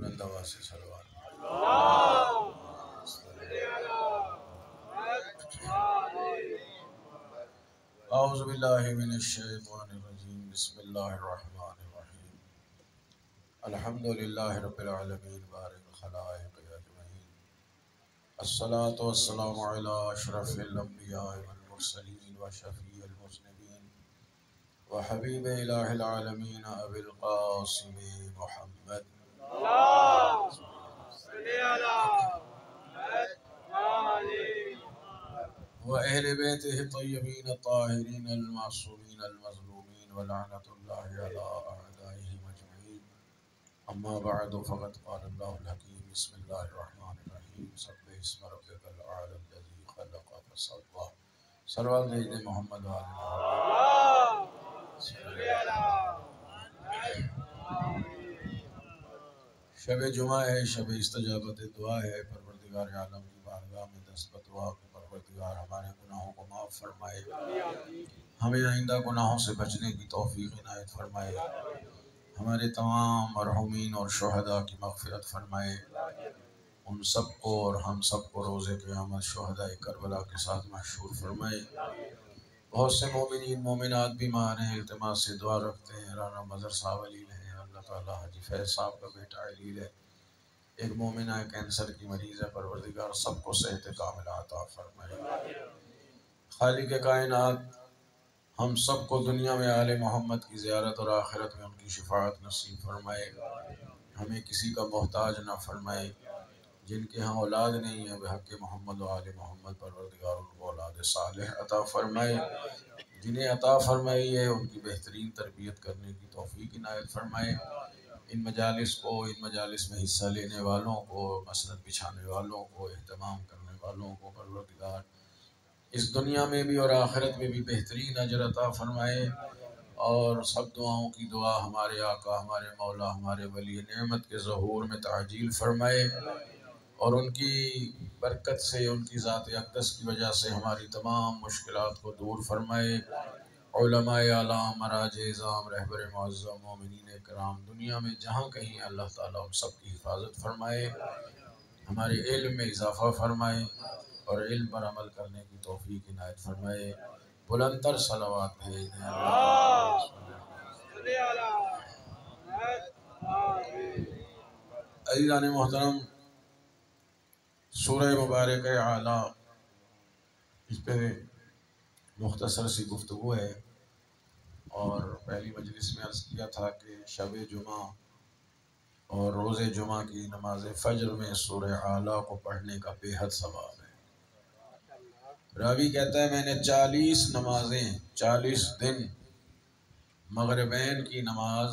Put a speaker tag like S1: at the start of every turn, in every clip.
S1: بلند آواز سے صلوات۔ اعوذ باللہ من الشیطان الرجیم، بسم اللہ الرحمن الرحیم۔ الحمد للہ رب العالمین بارئ الخلائق اجمعین، الصلاة والسلام علی اشرف الانبیاء والمرسلین وشفیع المذنبین وحبیب الہ العالمین ابی القاسم محمد وأهل بيته الطيبين الطاهرين المعصومين المظلومين ولعنة الله على أعدائهم أجمعين. أما بعد فقد قال الله الحكيم بسم الله الرحمن الرحيم سبح اسم ربك الأعلى الذي خلق فسوى. صلوات سيدنا محمد وآل محمد. شب جمعہ ہے، شب استجابت دعا ہے۔ پروردگار عالم کی بارگاہ میں دست بدعا کہ پروردگار ہمارے گناہوں کو معاف فرمائے، ہمیں آئندہ گناہوں سے بچنے کی توفیق عنایت فرمائے، ہمارے تمام مرحومین اور شہداء کی مغفرت فرمائے، ان سب کو اور ہم سب کو روز قیامت شہداء کربلا کے ساتھ محشور فرمائے۔ بہت سے مومنین مومنات بیمار ہیں، التماس سے دعا رکھتے ہیں۔ رانا مظہر صاحب علیل ہیں، اللہ تعالیٰ حاجی فیض صاحب کا بیٹا علیل ہے، ایک مومنہ کینسر کی مریض ہے، پروردگار سب کو صحت کاملہ عطا فرمائے۔ خالق کائنات ہم سب کو دنیا میں آل محمد کی زیارت اور آخرت میں ان کی شفاعت نصیب فرمائے، ہمیں کسی کا محتاج نہ فرمائے۔ جن کے ہاں اولاد نہیں ہے بحق محمد و آل محمد، پروردگار ان کو اولاد صالح عطا فرمائے۔ جنہیں عطا فرمائی ہے ان کی بہترین تربیت کرنے کی توفیق عنایت فرمائے۔ ان مجالس کو، ان مجالس میں حصہ لینے والوں کو، مسند بچھانے والوں کو، اہتمام کرنے والوں کو پروردگار اس دنیا میں بھی اور آخرت میں بھی بہترین اجر عطا فرمائے، اور سب دعاؤں کی دعا ہمارے آقا، ہمارے مولا، ہمارے ولی نعمت کے ظہور میں تعجیل فرمائے، اور ان کی برکت سے، ان کی ذات اقدس کی وجہ سے ہماری تمام مشکلات کو دور فرمائے۔ علماء اعلام، مراجع اعظام، رہبر معظم، مومنین کرام دنیا میں جہاں کہیں اللہ تعالیٰ ان سب کی حفاظت فرمائے، ہمارے علم میں اضافہ فرمائے، اور علم پر عمل کرنے کی توفیق عنایت فرمائے۔ بلند تر صلوات بھیج دیں عزیزان محترم، سورہ مبارک اعلیٰ، اس پہ مختصر سی گفتگو ہے، اور پہلی مجلس میں عرض کیا تھا کہ شب جمعہ اور روز جمعہ کی نماز فجر میں سورہ اعلیٰ کو پڑھنے کا بے حد ثواب ہے۔ راوی کہتا ہے میں نے 40 نمازیں، 40 دن مغربین کی نماز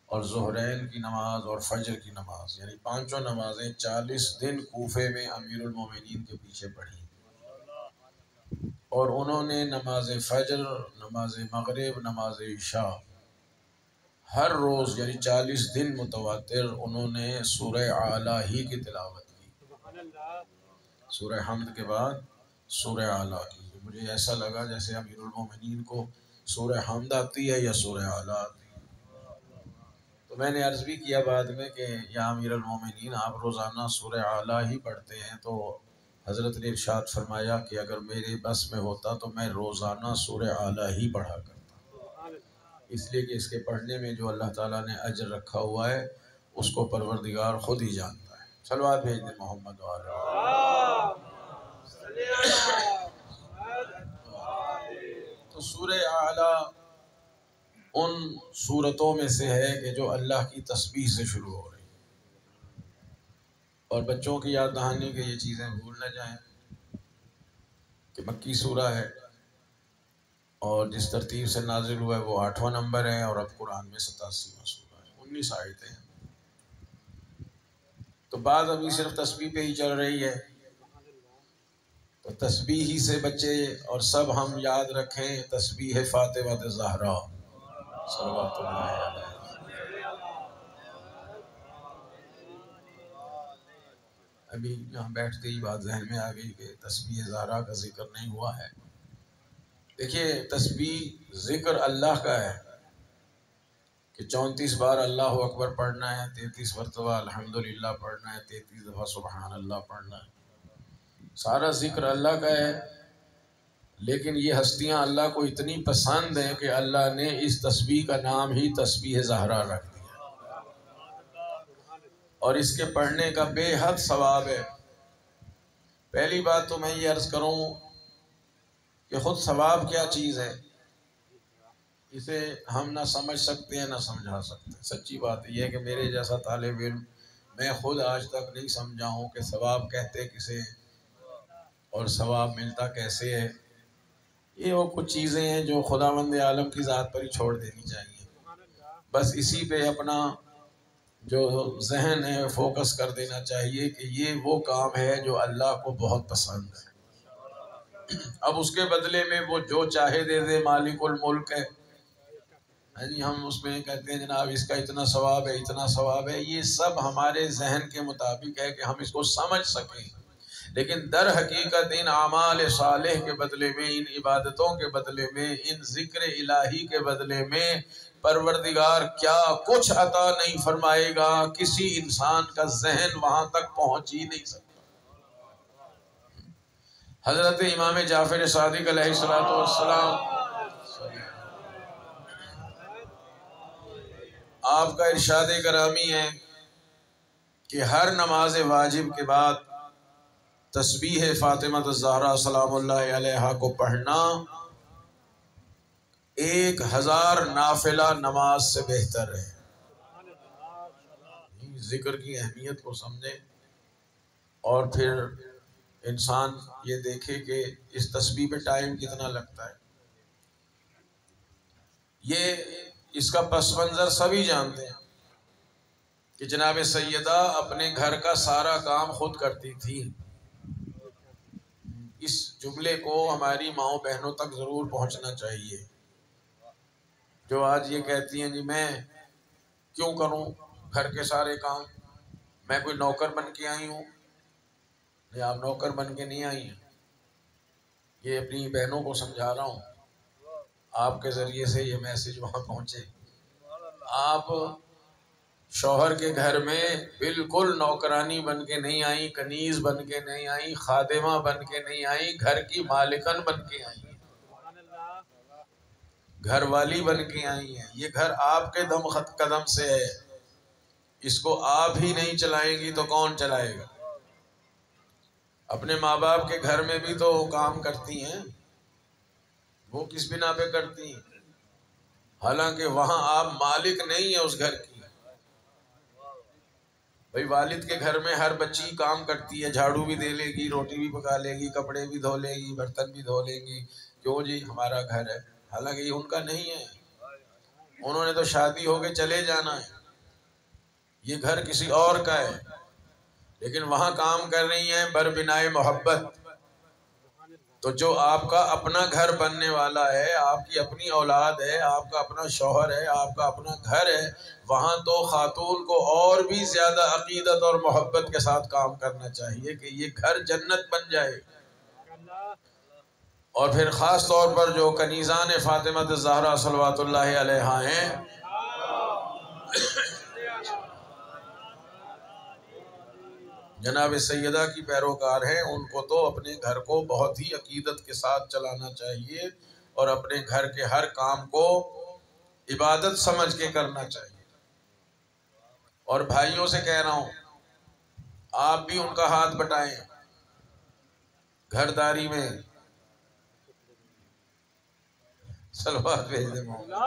S1: اور ظہرین کی نماز اور فجر کی نماز، یعنی پانچوں نمازیں 40 دن کوفے میں امیر المومنین کے پیچھے پڑھی، اور انہوں نے نماز فجر، نماز مغرب، نماز عشاء ہر روز یعنی 40 دن متواتر انہوں نے سورہ اعلیٰ ہی کی تلاوت کی، سورہ حمد کے بعد سورہ اعلیٰ کی۔ مجھے ایسا لگا جیسے امیر المومنین کو سورہ حمد آتی ہے یا سورہ اعلیٰ آتی ہے۔ تو میں نے عرض بھی کیا بعد میں کہ یا امیر المومنین آپ روزانہ سورہ اعلیٰ ہی پڑھتے ہیں، تو حضرت نے ارشاد فرمایا کہ اگر میرے بس میں ہوتا تو میں روزانہ سورہ اعلیٰ ہی پڑھا کرتا، اس لیے کہ اس کے پڑھنے میں جو اللہ تعالیٰ نے اجر رکھا ہوا ہے اس کو پروردگار خود ہی جانتا ہے۔ صلوات بھیج دیں محمد وآلہ۔ تو سورہ اعلیٰ ان سورتوں میں سے ہے کہ جو اللہ کی تسبیح سے شروع ہو رہی ہے، اور بچوں کی یاد دہانی کہ یہ چیزیں بھول نہ جائیں کہ مکی سورہ ہے، اور جس ترتیب سے نازل ہوا ہے وہ 8واں نمبر ہے، اور اب قرآن میں 87واں سورہ ہے، 19 آیتیں ہیں۔ تو بعض ابھی صرف تسبیح پہ ہی چل رہی ہے، تو تسبیح ہی سے بچے اور سب ہم یاد رکھیں تسبیح فاطمہ زہرا صلوات اللہ علیہ۔ ابھی یہاں بیٹھتے ہی بات ذہن میں آ گئی کہ تسبیح زہرا کا ذکر نہیں ہوا ہے۔ دیکھیے تسبیح ذکر اللہ کا ہے کہ 34 بار اللہ اکبر پڑھنا ہے، 33 مرتبہ الحمدللہ پڑھنا ہے، 33 دفعہ سبحان اللہ پڑھنا ہے۔ سارا ذکر اللہ کا ہے، لیکن یہ ہستیاں اللہ کو اتنی پسند ہیں کہ اللہ نے اس تسبیح کا نام ہی تسبیح زہرا رکھ دیا، اور اس کے پڑھنے کا بے حد ثواب ہے۔ پہلی بات تو میں یہ عرض کروں کہ خود ثواب کیا چیز ہے، اسے ہم نہ سمجھ سکتے ہیں نہ سمجھا سکتے۔ سچی بات یہ ہے کہ میرے جیسا طالب علم میں خود آج تک نہیں سمجھا ہوں کہ ثواب کہتے کسے اور ثواب ملتا کیسے ہے۔ یہ وہ کچھ چیزیں ہیں جو خداوند عالم کی ذات پر ہی چھوڑ دینی چاہیے، بس اسی پہ اپنا جو ذہن ہے فوکس کر دینا چاہیے کہ یہ وہ کام ہے جو اللہ کو بہت پسند ہے۔ اب اس کے بدلے میں وہ جو چاہے دے دے، مالک الملک ہے جی، ہم اس میں کہتے ہیں جناب اس کا اتنا ثواب ہے اتنا ثواب ہے، یہ سب ہمارے ذہن کے مطابق ہے کہ ہم اس کو سمجھ سکیں، لیکن در حقیقت ان اعمال صالح کے بدلے میں، ان عبادتوں کے بدلے میں، ان ذکر الہی کے بدلے میں پروردگار کیا کچھ عطا نہیں فرمائے گا، کسی انسان کا ذہن وہاں تک پہنچ ہی نہیں سکتا۔ حضرت امام جعفر صادق علیہ السلام آپ کا ارشاد گرامی ہے کہ ہر نماز واجب کے بعد تسبیح فاطمہ الزہرا سلام اللہ علیہا کو پڑھنا 1000 نافلہ نماز سے بہتر ہے۔ ذکر کی اہمیت کو سمجھے اور پھر انسان یہ دیکھے کہ اس تسبیح پہ ٹائم کتنا لگتا ہے۔ یہ اس کا پس منظر سبھی جانتے ہیں کہ جناب سیدہ اپنے گھر کا سارا کام خود کرتی تھی۔ اس جملے کو ہماری ماؤں بہنوں تک ضرور پہنچنا چاہیے، جو آج یہ کہتی ہیں جی میں کیوں کروں گھر کے سارے کام، میں کوئی نوکر بن کے آئی ہوں۔ نہیں، آپ نوکر بن کے نہیں آئی ہیں، یہ اپنی بہنوں کو سمجھا رہا ہوں، آپ کے ذریعے سے یہ میسج وہاں پہنچے۔ آپ شوہر کے گھر میں بالکل نوکرانی بن کے نہیں آئی، کنیز بن کے نہیں آئی، خادمہ بن کے نہیں آئی، گھر کی مالکن بن کے آئی ہیں، گھر والی بن کے آئی ہیں۔ یہ گھر آپ کے دم خط قدم سے ہے، اس کو آپ ہی نہیں چلائیں گی تو کون چلائے گا؟ اپنے ماں باپ کے گھر میں بھی تو کام کرتی ہیں، وہ کس بنا پہ کرتی ہیں؟ حالانکہ وہاں آپ مالک نہیں ہیں اس گھر کی۔ بھئی والد کے گھر میں ہر بچی کام کرتی ہے، جھاڑو بھی دے لے گی، روٹی بھی پکا لے گی، کپڑے بھی دھو لے گی، برتن بھی دھو لے گی، کیوں جی ہمارا گھر ہے۔ حالانکہ یہ ان کا نہیں ہے، انہوں نے تو شادی ہو کے چلے جانا ہے، یہ گھر کسی اور کا ہے، لیکن وہاں کام کر رہی ہیں بربنائے محبت۔ تو جو آپ کا اپنا گھر بننے والا ہے، آپ کی اپنی اولاد ہے، آپ کا اپنا شوہر ہے، آپ کا اپنا گھر ہے، وہاں تو خاتون کو اور بھی زیادہ عقیدت اور محبت کے ساتھ کام کرنا چاہیے کہ یہ گھر جنت بن جائے۔ اور پھر خاص طور پر جو کنیزان فاطمہ الزہرا صلوات اللہ علیہا ہیں، جناب سیدہ کی پیروکار ہیں، ان کو تو اپنے گھر کو بہت ہی عقیدت کے ساتھ چلانا چاہیے اور اپنے گھر کے ہر کام کو عبادت سمجھ کے کرنا چاہیے۔ اور بھائیوں سے کہہ رہا ہوں، آپ بھی ان کا ہاتھ بٹائیں گھرداری میں۔ صلوات بھیج دیں مولا۔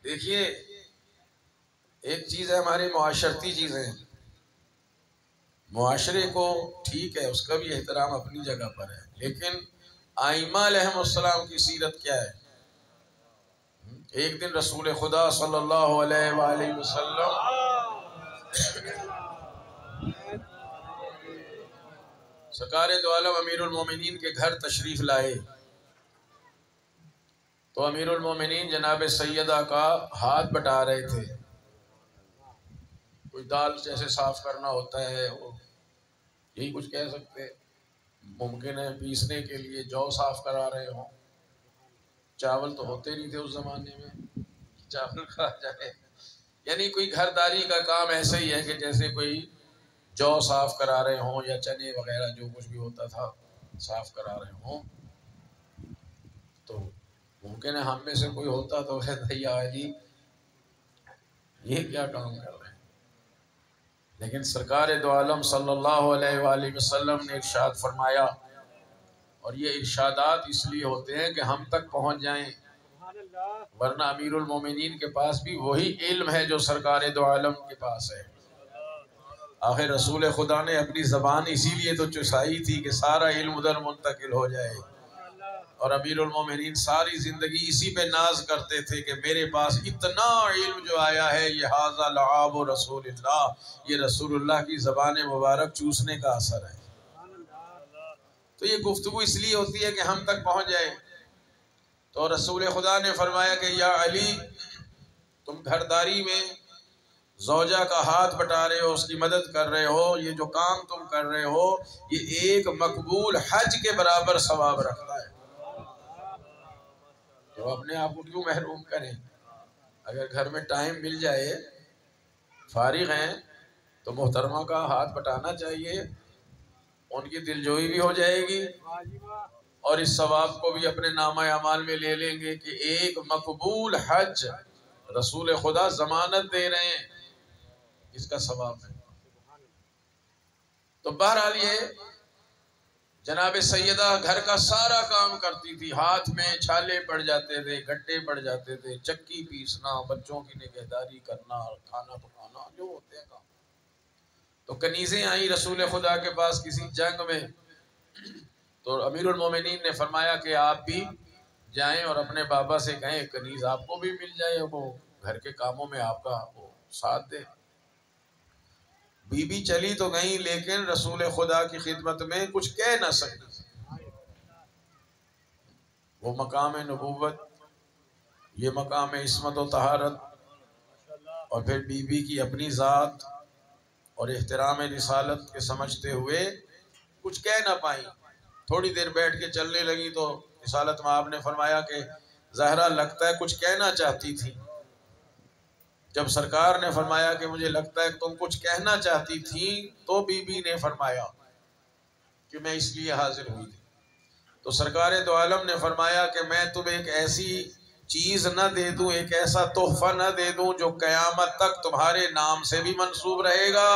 S1: دیکھیے ایک چیز ہے ہماری معاشرتی چیزیں، معاشرے کو ٹھیک ہے اس کا بھی احترام اپنی جگہ پر ہے، لیکن ائمہ علیہم السلام کی سیرت کیا ہے؟ ایک دن رسول خدا صلی اللہ علیہ وآلہ وسلم سرکار دو عالم امیر المومنین کے گھر تشریف لائے، تو امیر المومنین جناب سیدہ کا ہاتھ بٹا رہے تھے، کوئی دال جیسے صاف کرنا ہوتا ہے وہ یہی کچھ کہہ سکتے، ممکن ہے پیسنے کے لیے جو صاف کرا رہے ہوں، چاول تو ہوتے نہیں تھے اس زمانے میں، چاول کھا جائے، یعنی کوئی گھرداری کا کام ایسے ہی ہے کہ جیسے کوئی جو صاف کرا رہے ہوں یا چنے وغیرہ جو کچھ بھی ہوتا تھا صاف کرا رہے ہوں، تو ممکن ہے ہم میں سے کوئی ہوتا تو کہتا یا علی یہ کیا کام کر رہے ہیں، لیکن سرکار دو عالم صلی اللہ علیہ وآلہ وسلم نے ارشاد فرمایا، اور یہ ارشادات اس لیے ہوتے ہیں کہ ہم تک پہنچ جائیں، ورنہ امیر المومنین کے پاس بھی وہی علم ہے جو سرکار دو عالم کے پاس ہے۔ آخر رسول خدا نے اپنی زبان اسی لیے تو چسائی تھی کہ سارا علم ادھر منتقل ہو جائے، اور امیر المومنین ساری زندگی اسی پہ ناز کرتے تھے کہ میرے پاس اتنا علم جو آیا ہے، یہ ھذا لعاب رسول اللہ، یہ رسول اللہ کی زبان مبارک چوسنے کا اثر ہے۔ تو یہ گفتگو اس لیے ہوتی ہے کہ ہم تک پہنچ جائے۔ تو رسول خدا نے فرمایا کہ یا علی، تم گھرداری میں زوجہ کا ہاتھ بٹا رہے ہو، اس کی مدد کر رہے ہو، یہ جو کام تم کر رہے ہو یہ ایک مقبول حج کے برابر ثواب رکھتا ہے، تو اپنے آپ کو کیوں محروم کریں؟ اگر گھر میں ٹائم مل جائے، فارغ ہیں، تو محترمہ کا ہاتھ بٹانا چاہیے، ان کی دلجوئی بھی ہو جائے گی، اور اس ثواب کو بھی اپنے نامہ اعمال میں لے لیں گے کہ ایک مقبول حج رسول خدا ضمانت دے رہے ہیں، اس کا ثواب ہے۔ تو بہرحال یہ جناب سیدہ گھر کا سارا کام کرتی تھی، ہاتھ میں چھالے پڑ جاتے تھے، گھٹے پڑ جاتے تھے، چکی پیسنا، بچوں کی نگہداری کرنا، کھانا پکانا، جو ہوتے ہیں کام۔ تو کنیزیں آئیں رسول خدا کے پاس کسی جنگ میں، تو امیر المومنین نے فرمایا کہ آپ بھی جائیں اور اپنے بابا سے کہیں کنیز آپ کو بھی مل جائے، وہ گھر کے کاموں میں آپ کا وہ ساتھ دے۔ بی بی چلی تو گئی، لیکن رسول خدا کی خدمت میں کچھ کہہ نہ سکی۔ وہ مقام نبوت، یہ مقام عصمت و طہارت، اور پھر بی بی کی اپنی ذات اور احترام رسالت کے سمجھتے ہوئے کچھ کہہ نہ پائیں۔ تھوڑی دیر بیٹھ کے چلنے لگی تو رسالت میں آپ نے فرمایا کہ زہرا لگتا ہے کچھ کہنا چاہتی تھی۔ جب سرکار نے فرمایا کہ مجھے لگتا ہے کہ تم کچھ کہنا چاہتی تھی، تو بی بی نے فرمایا کہ میں اس لیے حاضر ہوئی تھی۔ تو سرکار دو عالم نے فرمایا کہ میں تمہیں ایک ایسی چیز نہ دے دوں، ایک ایسا تحفہ نہ دے دوں جو قیامت تک تمہارے نام سے بھی منسوب رہے گا،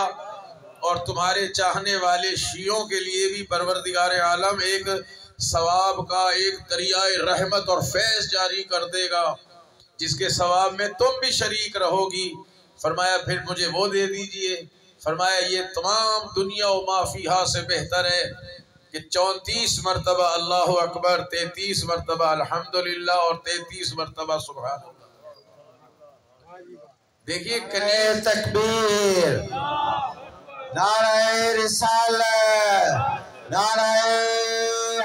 S1: اور تمہارے چاہنے والے شیعوں کے لیے بھی پروردگار عالم ایک ثواب کا ایک دریائے رحمت اور فیض جاری کر دے گا، جس کے ثواب میں تم بھی شریک رہو گی۔ فرمایا پھر مجھے وہ دے دیجئے۔ فرمایا یہ تمام دنیا و ما فیہا سے بہتر ہے کہ 34 مرتبہ اللہ اکبر، 33 مرتبہ الحمدللہ اور 33 مرتبہ سبحان اللہ۔ دیکھیے کنیز
S2: تکبیر، نعرہ رسالت، نعرہ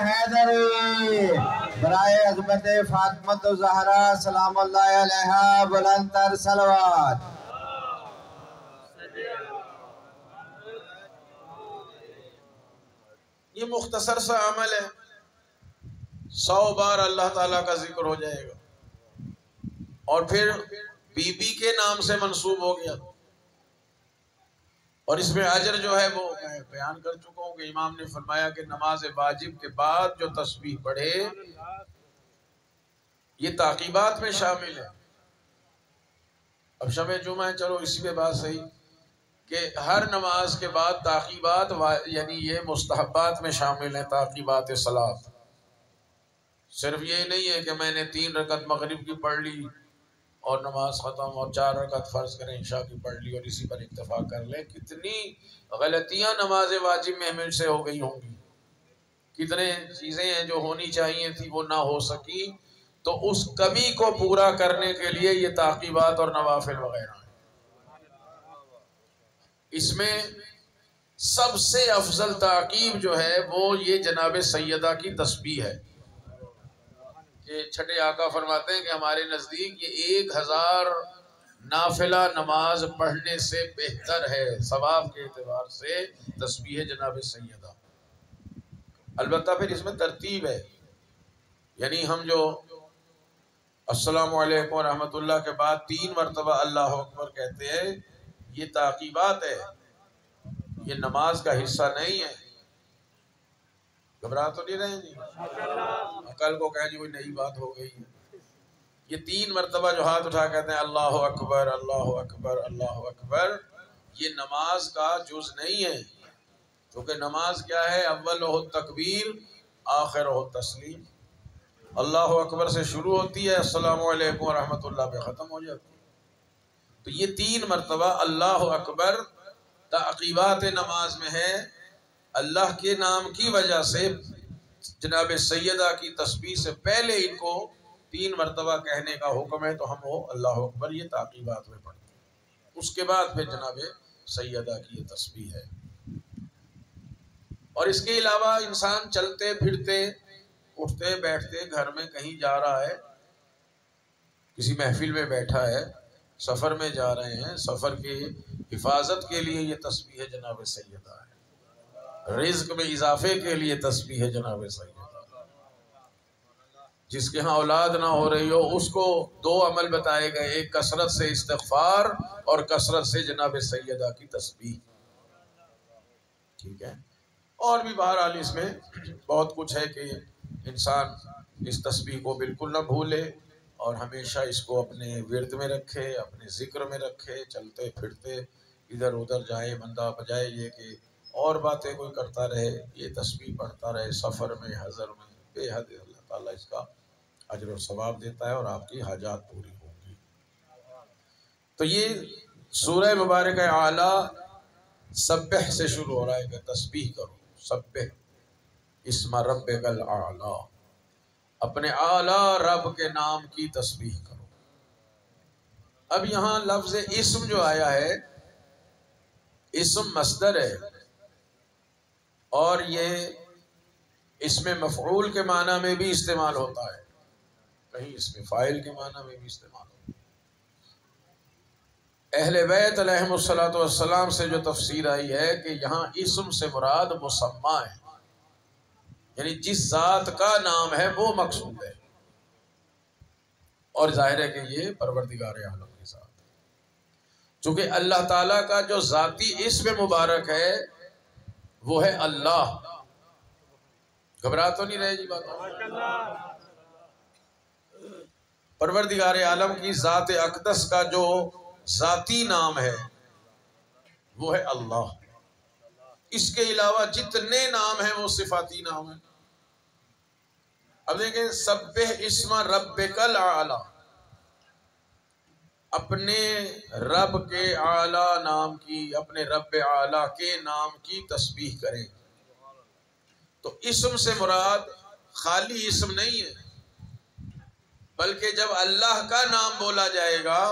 S2: حیدری، برائے عظمت فاطمہ الزہرا سلام اللہ علیہا بلند تر صلوات۔
S1: یہ مختصر سا عمل ہے، 100 بار اللہ تعالیٰ کا ذکر ہو جائے گا، اور پھر بی بی کے نام سے منسوب ہو گیا، اور اس میں اجر جو ہے وہ میں بیان کر چکا ہوں کہ امام نے فرمایا کہ نماز واجب کے بعد جو تسبیح پڑھے یہ تعقیبات میں شامل ہے۔ اب شب جمعہ ہے، چلو اسی پہ بات صحیح کہ ہر نماز کے بعد تعقیبات یعنی یہ مستحبات میں شامل ہیں، تعقیبات صلاۃ۔ صرف یہ نہیں ہے کہ میں نے 3 رکعت مغرب کی پڑھ لی اور نماز ختم، اور 4 رکعت فرض کریں عشاء کی پڑھ لی اور اسی پر اکتفا کر لیں۔ کتنی غلطیاں نماز واجب میں مجھ سے ہو گئی ہوں گی، کتنے چیزیں ہیں جو ہونی چاہیے تھی وہ نہ ہو سکی، تو اس کمی کو پورا کرنے کے لیے یہ تعقیبات اور نوافل وغیرہ ہیں۔ اس میں سب سے افضل تعقیب جو ہے وہ یہ جناب سیدہ کی تسبیح ہے، کہ چھٹے آقا فرماتے ہیں کہ ہمارے نزدیک یہ 1000 نافلہ نماز پڑھنے سے بہتر ہے ثواب کے اعتبار سے تسبیح جناب سیدہ۔ البتہ پھر اس میں ترتیب ہے، یعنی ہم جو السلام علیکم ورحمۃ اللہ کے بعد 3 مرتبہ اللہ اکبر کہتے ہیں، یہ تعقیبات ہے، یہ نماز کا حصہ نہیں ہے۔ گھبرا تو نہیں رہے جی؟ کل کو کہیں جی کوئی نئی بات ہو گئی ہے۔ یہ 3 مرتبہ جو ہاتھ اٹھا کہتے ہیں اللہ اکبر اللہ اکبر اللہ اکبر، یہ نماز کا جز نہیں ہے، کیونکہ نماز کیا ہے؟ اول ہو تکبیر آخر ہو تسلیم۔ اللہ اکبر سے شروع ہوتی ہے، السلام علیکم ورحمۃ اللہ پہ ختم ہو جاتی ہے۔ تو یہ 3 مرتبہ اللہ اکبر تعقیبات نماز میں ہے۔ اللہ کے نام کی وجہ سے جناب سیدہ کی تسبیح سے پہلے ان کو 3 مرتبہ کہنے کا حکم ہے، تو ہم وہ اللہ اکبر یہ تعقیبات میں پڑھتے ہیں۔ اس کے بعد پھر جناب سیدہ کی یہ تسبیح ہے۔ اور اس کے علاوہ انسان چلتے پھرتے اٹھتے بیٹھتے گھر میں کہیں جا رہا ہے، کسی محفل میں بیٹھا ہے، سفر میں جا رہے ہیں، سفر کی حفاظت کے لیے یہ تسبیح جناب سیدہ ہے، رزق میں اضافے کے لیے تسبیح ہے جناب سیدہ۔ جس کے ہاں اولاد نہ ہو رہی ہو اس کو 2 عمل بتائے گئے، ایک کثرت سے استغفار اور کثرت سے جناب سیدہ کی تسبیح، ٹھیک ہے۔ اور بھی بہرحال اس میں بہت کچھ ہے کہ انسان اس تسبیح کو بالکل نہ بھولے اور ہمیشہ اس کو اپنے ورد میں رکھے، اپنے ذکر میں رکھے، چلتے پھرتے ادھر ادھر جائے بندہ، بجائے یہ کہ اور باتیں کوئی کرتا رہے، یہ تسبیح پڑھتا رہے سفر میں حضر میں، بے حد اللہ تعالیٰ اس کا اجر و ثواب دیتا ہے اور آپ کی حاجات پوری ہوں گی۔ تو یہ سورہ مبارکہ اعلیٰ سبح سے شروع ہو رہا ہے کہ تسبیح کرو، سبح اسم ربک الاعلیٰ، اپنے اعلیٰ رب کے نام کی تسبیح کرو۔ اب یہاں لفظ اسم جو آیا ہے، اسم مصدر ہے اور یہ اسم مفعول کے معنی میں بھی استعمال ہوتا ہے، کہیں اسم فاعل کے معنی میں بھی استعمال ہوتا ہے۔ اہل بیت علیہم الصلوۃ والسلام سے جو تفسیر آئی ہے کہ یہاں اسم سے مراد مسمى ہے، یعنی جس ذات کا نام ہے وہ مقصود ہے، اور ظاہر ہے کہ یہ پروردگار عالم کے ساتھ، چونکہ اللہ تعالیٰ کا جو ذاتی اسم مبارک ہے وہ ہے اللہ۔ گھبرا تو نہیں رہے جی بات؟ پروردگار عالم کی ذات اقدس کا جو ذاتی نام ہے وہ ہے اللہ۔ اس کے علاوہ جتنے نام ہیں وہ صفاتی نام ہیں۔ اب دیکھیں، سبح اسم ربک الاعلیٰ، اپنے رب کے اعلیٰ نام کی، اپنے رب اعلیٰ کے نام کی تسبیح کریں۔ تو اسم سے مراد خالی اسم نہیں ہے، بلکہ جب اللہ کا نام بولا جائے گا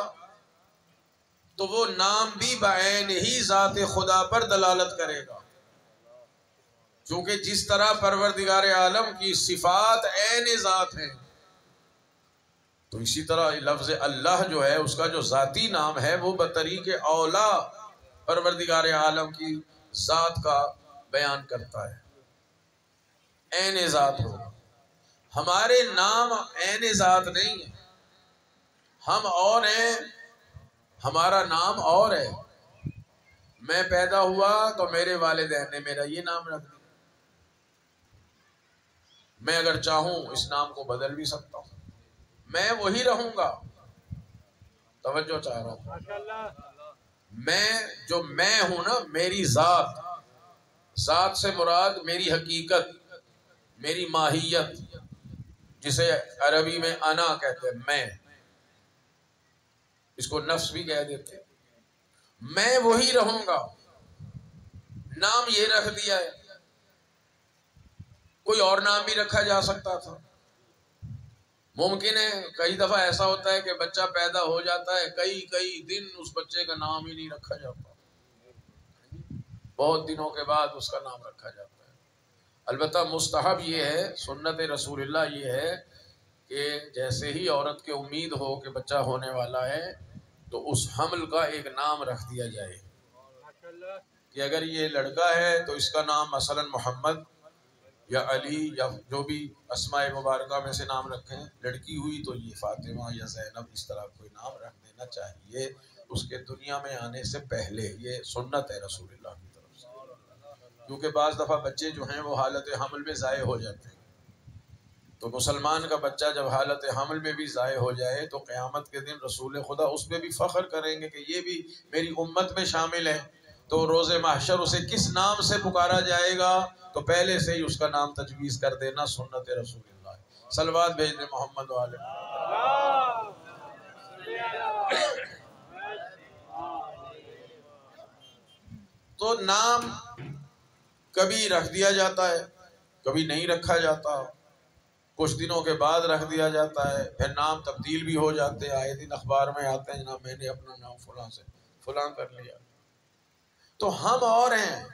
S1: تو وہ نام بھی بعین ہی ذات خدا پر دلالت کرے گا، کیونکہ جس طرح پروردگار عالم کی صفات عین ذات ہیں، تو اسی طرح لفظ اللہ جو ہے اس کا جو ذاتی نام ہے وہ بطریق اولا پروردگار عالم کی ذات کا بیان کرتا ہے، عین ذات ہوگا۔ ہمارے نام عین ذات نہیں ہے، ہم اور ہیں، ہمارا نام اور ہے۔ میں پیدا ہوا تو میرے والدین نے میرا یہ نام رکھ دیا، میں اگر چاہوں اس نام کو بدل بھی سکتا ہوں، میں وہی رہوں گا۔ توجہ چاہ رہا ہوں، میں ہوں نا، میری ذات، ذات سے مراد میری حقیقت، میری ماہیت، جسے عربی میں انا کہتے ہیں، میں، اس کو نفس بھی کہہ دیتے ہیں، میں وہی رہوں گا۔ نام یہ رکھ دیا ہے، کوئی اور نام بھی رکھا جا سکتا تھا۔ ممکن ہے کئی دفعہ ایسا ہوتا ہے کہ بچہ پیدا ہو جاتا ہے، کئی دن اس بچے کا نام ہی نہیں رکھا جاتا، بہت دنوں کے بعد اس کا نام رکھا جاتا ہے۔ البتہ مستحب یہ ہے، سنت رسول اللہ یہ ہے کہ جیسے ہی عورت کے امید ہو کہ بچہ ہونے والا ہے تو اس حمل کا ایک نام رکھ دیا جائے کہ اگر یہ لڑکا ہے تو اس کا نام مثلا محمد، یا علی یا جو بھی اسماء مبارکہ میں سے نام رکھیں، لڑکی ہوئی تو یہ فاطمہ یا زینب اس طرح کوئی نام رکھ دینا چاہیے اس کے دنیا میں آنے سے پہلے. یہ سنت ہے رسول اللہ کی طرف سے، کیونکہ بعض دفعہ بچے جو ہیں وہ حالت حمل میں ضائع ہو جاتے ہیں. تو مسلمان کا بچہ جب حالت حمل میں بھی ضائع ہو جائے تو قیامت کے دن رسول خدا اس پہ بھی فخر کریں گے کہ یہ بھی میری امت میں شامل ہے. تو روز محشر اسے کس نام سے پکارا جائے گا؟ تو پہلے سے ہی اس کا نام تجویز کر دینا سنت رسول اللہ. صلوات بھیجنے محمد والے. تو نام کبھی رکھ دیا جاتا ہے، کبھی نہیں رکھا جاتا، کچھ دنوں کے بعد رکھ دیا جاتا ہے، پھر نام تبدیل بھی ہو جاتے ہیں. آئے دن اخبار میں آتے ہیں جناب میں نے اپنا نام فلاں سے فلاں کر لیا. تو ہم اور ہیں،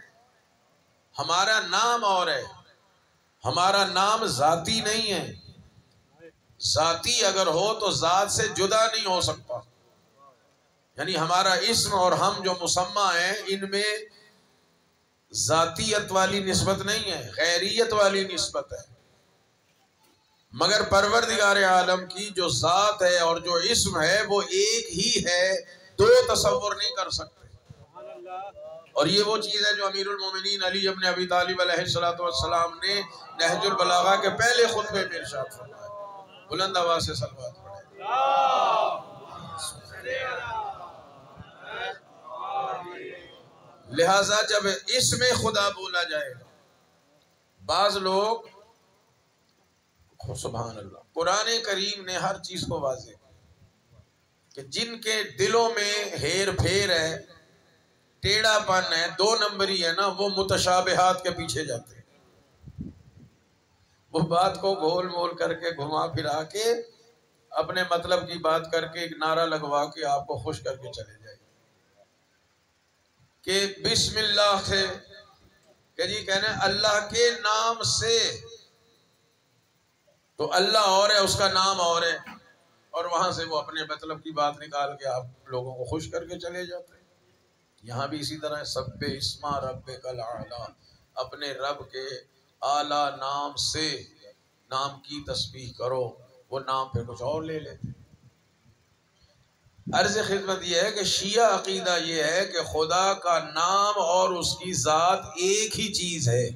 S1: ہمارا نام اور ہے، ہمارا نام ذاتی نہیں ہے. ذاتی اگر ہو تو ذات سے جدا نہیں ہو سکتا. یعنی ہمارا اسم اور ہم جو مسمى ہیں ان میں ذاتیت والی نسبت نہیں ہے، غیریت والی نسبت ہے. مگر پروردگار عالم کی جو ذات ہے اور جو اسم ہے وہ ایک ہی ہے، دو تصور نہیں کر سکتے. اور یہ وہ چیز ہے جو امیر المومنین علی ابن ابی طالب علیہ السلام نے نہج البلاغہ کے پہلے خطبے میں ارشاد فرمایا. بلند آواز سے صلوات پڑھیں. لہذا جب اسم خدا بولا جائے گا، بعض لوگ سبحان اللہ، قرآن کریم نے ہر چیز کو واضح کہ جن کے دلوں میں ہیر پھیر ہے، ٹیڑھا پن ہے، دو نمبری ہے نا، وہ متشابہات کے پیچھے جاتے ہیں. وہ بات کو گول مول کر کے گھما پھرا کے اپنے مطلب کی بات کر کے ایک نعرہ لگوا کے آپ کو خوش کر کے چلے جائیں کہ بسم اللہ سے، کہ جی کہنے اللہ کے نام سے. تو اللہ اور ہے، اس کا نام اور ہے، اور وہاں سے وہ اپنے مطلب کی بات نکال کے آپ لوگوں کو خوش کر کے چلے جاتے ہیں. یہاں بھی اسی طرح ہے، سبح اسم ربک الاعلی، اپنے رب کے اعلیٰ نام سے نام کی تسبیح کرو. وہ نام پہ کچھ اور لے لیتے. عرض خدمت یہ ہے کہ شیعہ عقیدہ یہ ہے کہ خدا کا نام اور اس کی ذات ایک ہی چیز ہے.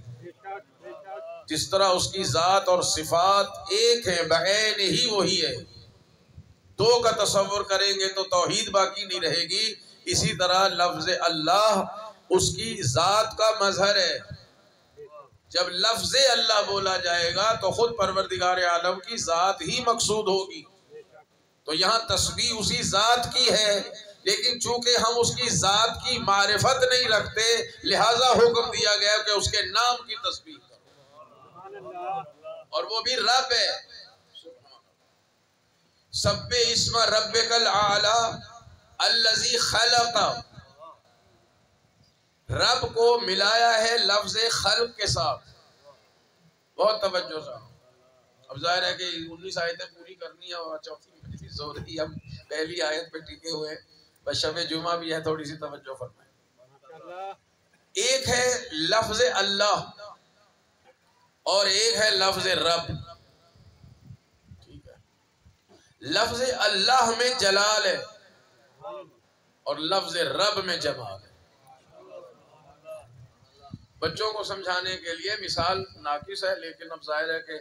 S1: جس طرح اس کی ذات اور صفات ایک ہیں، بعین ہی وہی ہے. دو کا تصور کریں گے تو توحید باقی نہیں رہے گی. اسی طرح لفظ اللہ اس کی ذات کا مظہر ہے. جب لفظ اللہ بولا جائے گا تو خود پروردگار عالم کی ذات ہی مقصود ہوگی. تو یہاں تسبیح اسی ذات کی ہے، لیکن چونکہ ہم اس کی ذات کی معرفت نہیں رکھتے لہذا حکم دیا گیا کہ اس کے نام کی تسبیح کرو، اور وہ بھی رب ہے. سبح اسم ربک الاعلی الذی خلق. رب کو ملایا ہے لفظ خلق کے ساتھ. بہت توجہ سے. اب ظاہر ہے کہ 19 آیتیں پوری کرنی ہے اور چوتھی مجلس ہو رہی ہے. ہم پہلی آیت پہ ٹکے ہوئے، بس شب جمعہ بھی ہے، تھوڑی سی توجہ فرمائیں. ایک ہے لفظ اللہ اور ایک ہے لفظ رب. ٹھیک ہے، لفظ اللہ میں جلال ہے اور لفظ رب میں جمال ہے. بچوں کو سمجھانے کے لیے مثال ناقص ہے، لیکن اب ظاہر ہے کہ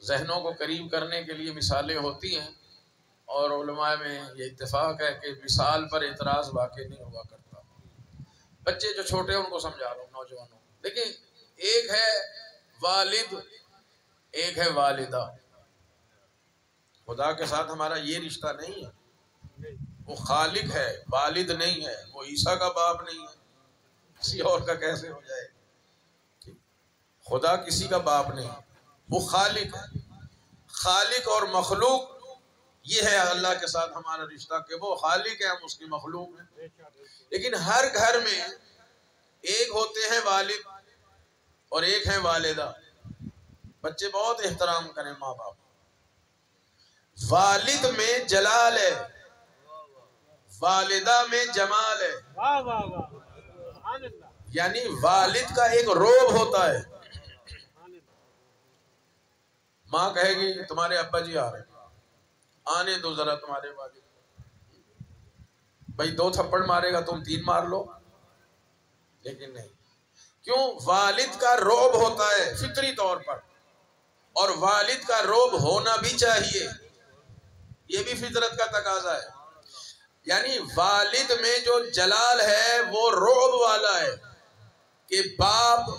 S1: ذہنوں کو قریب کرنے کے لیے مثالیں ہوتی ہیں، اور علماء میں یہ اتفاق ہے کہ مثال پر اعتراض واقع نہیں ہوا کرتا. بچے جو چھوٹے ہیں ان کو سمجھا رہا ہوں، نوجوانوں. دیکھیں، ایک ہے والد، ایک ہے والدہ. خدا کے ساتھ ہمارا یہ رشتہ نہیں ہے. وہ خالق ہے، والد نہیں ہے. وہ عیسیٰ کا باپ نہیں ہے، کسی اور کا کیسے ہو جائے. خدا کسی کا باپ نہیں، وہ خالق ہے. خالق اور مخلوق، یہ ہے اللہ کے ساتھ ہمارا رشتہ کہ وہ خالق ہے، ہم اس کی مخلوق ہیں. لیکن ہر گھر میں ایک ہوتے ہیں والد اور ایک ہیں والدہ. بچے بہت احترام کریں ماں باپ. والد میں جلال ہے، والدہ میں جمال ہے. یعنی والد کا ایک روب ہوتا ہے ماں کہے گی تمہارے ابا جی آ رہے ہیں، آنے دو ذرا تمہارے والد، بھائی 2 تھپڑ مارے گا تم 3 مار لو، لیکن نہیں. کیوں؟ والد کا رعب ہوتا ہے فطری طور پر، اور والد کا رعب ہونا بھی چاہیے، یہ بھی فطرت کا تقاضا ہے. یعنی والد میں جو جلال ہے وہ رعب والا ہے کہ باپ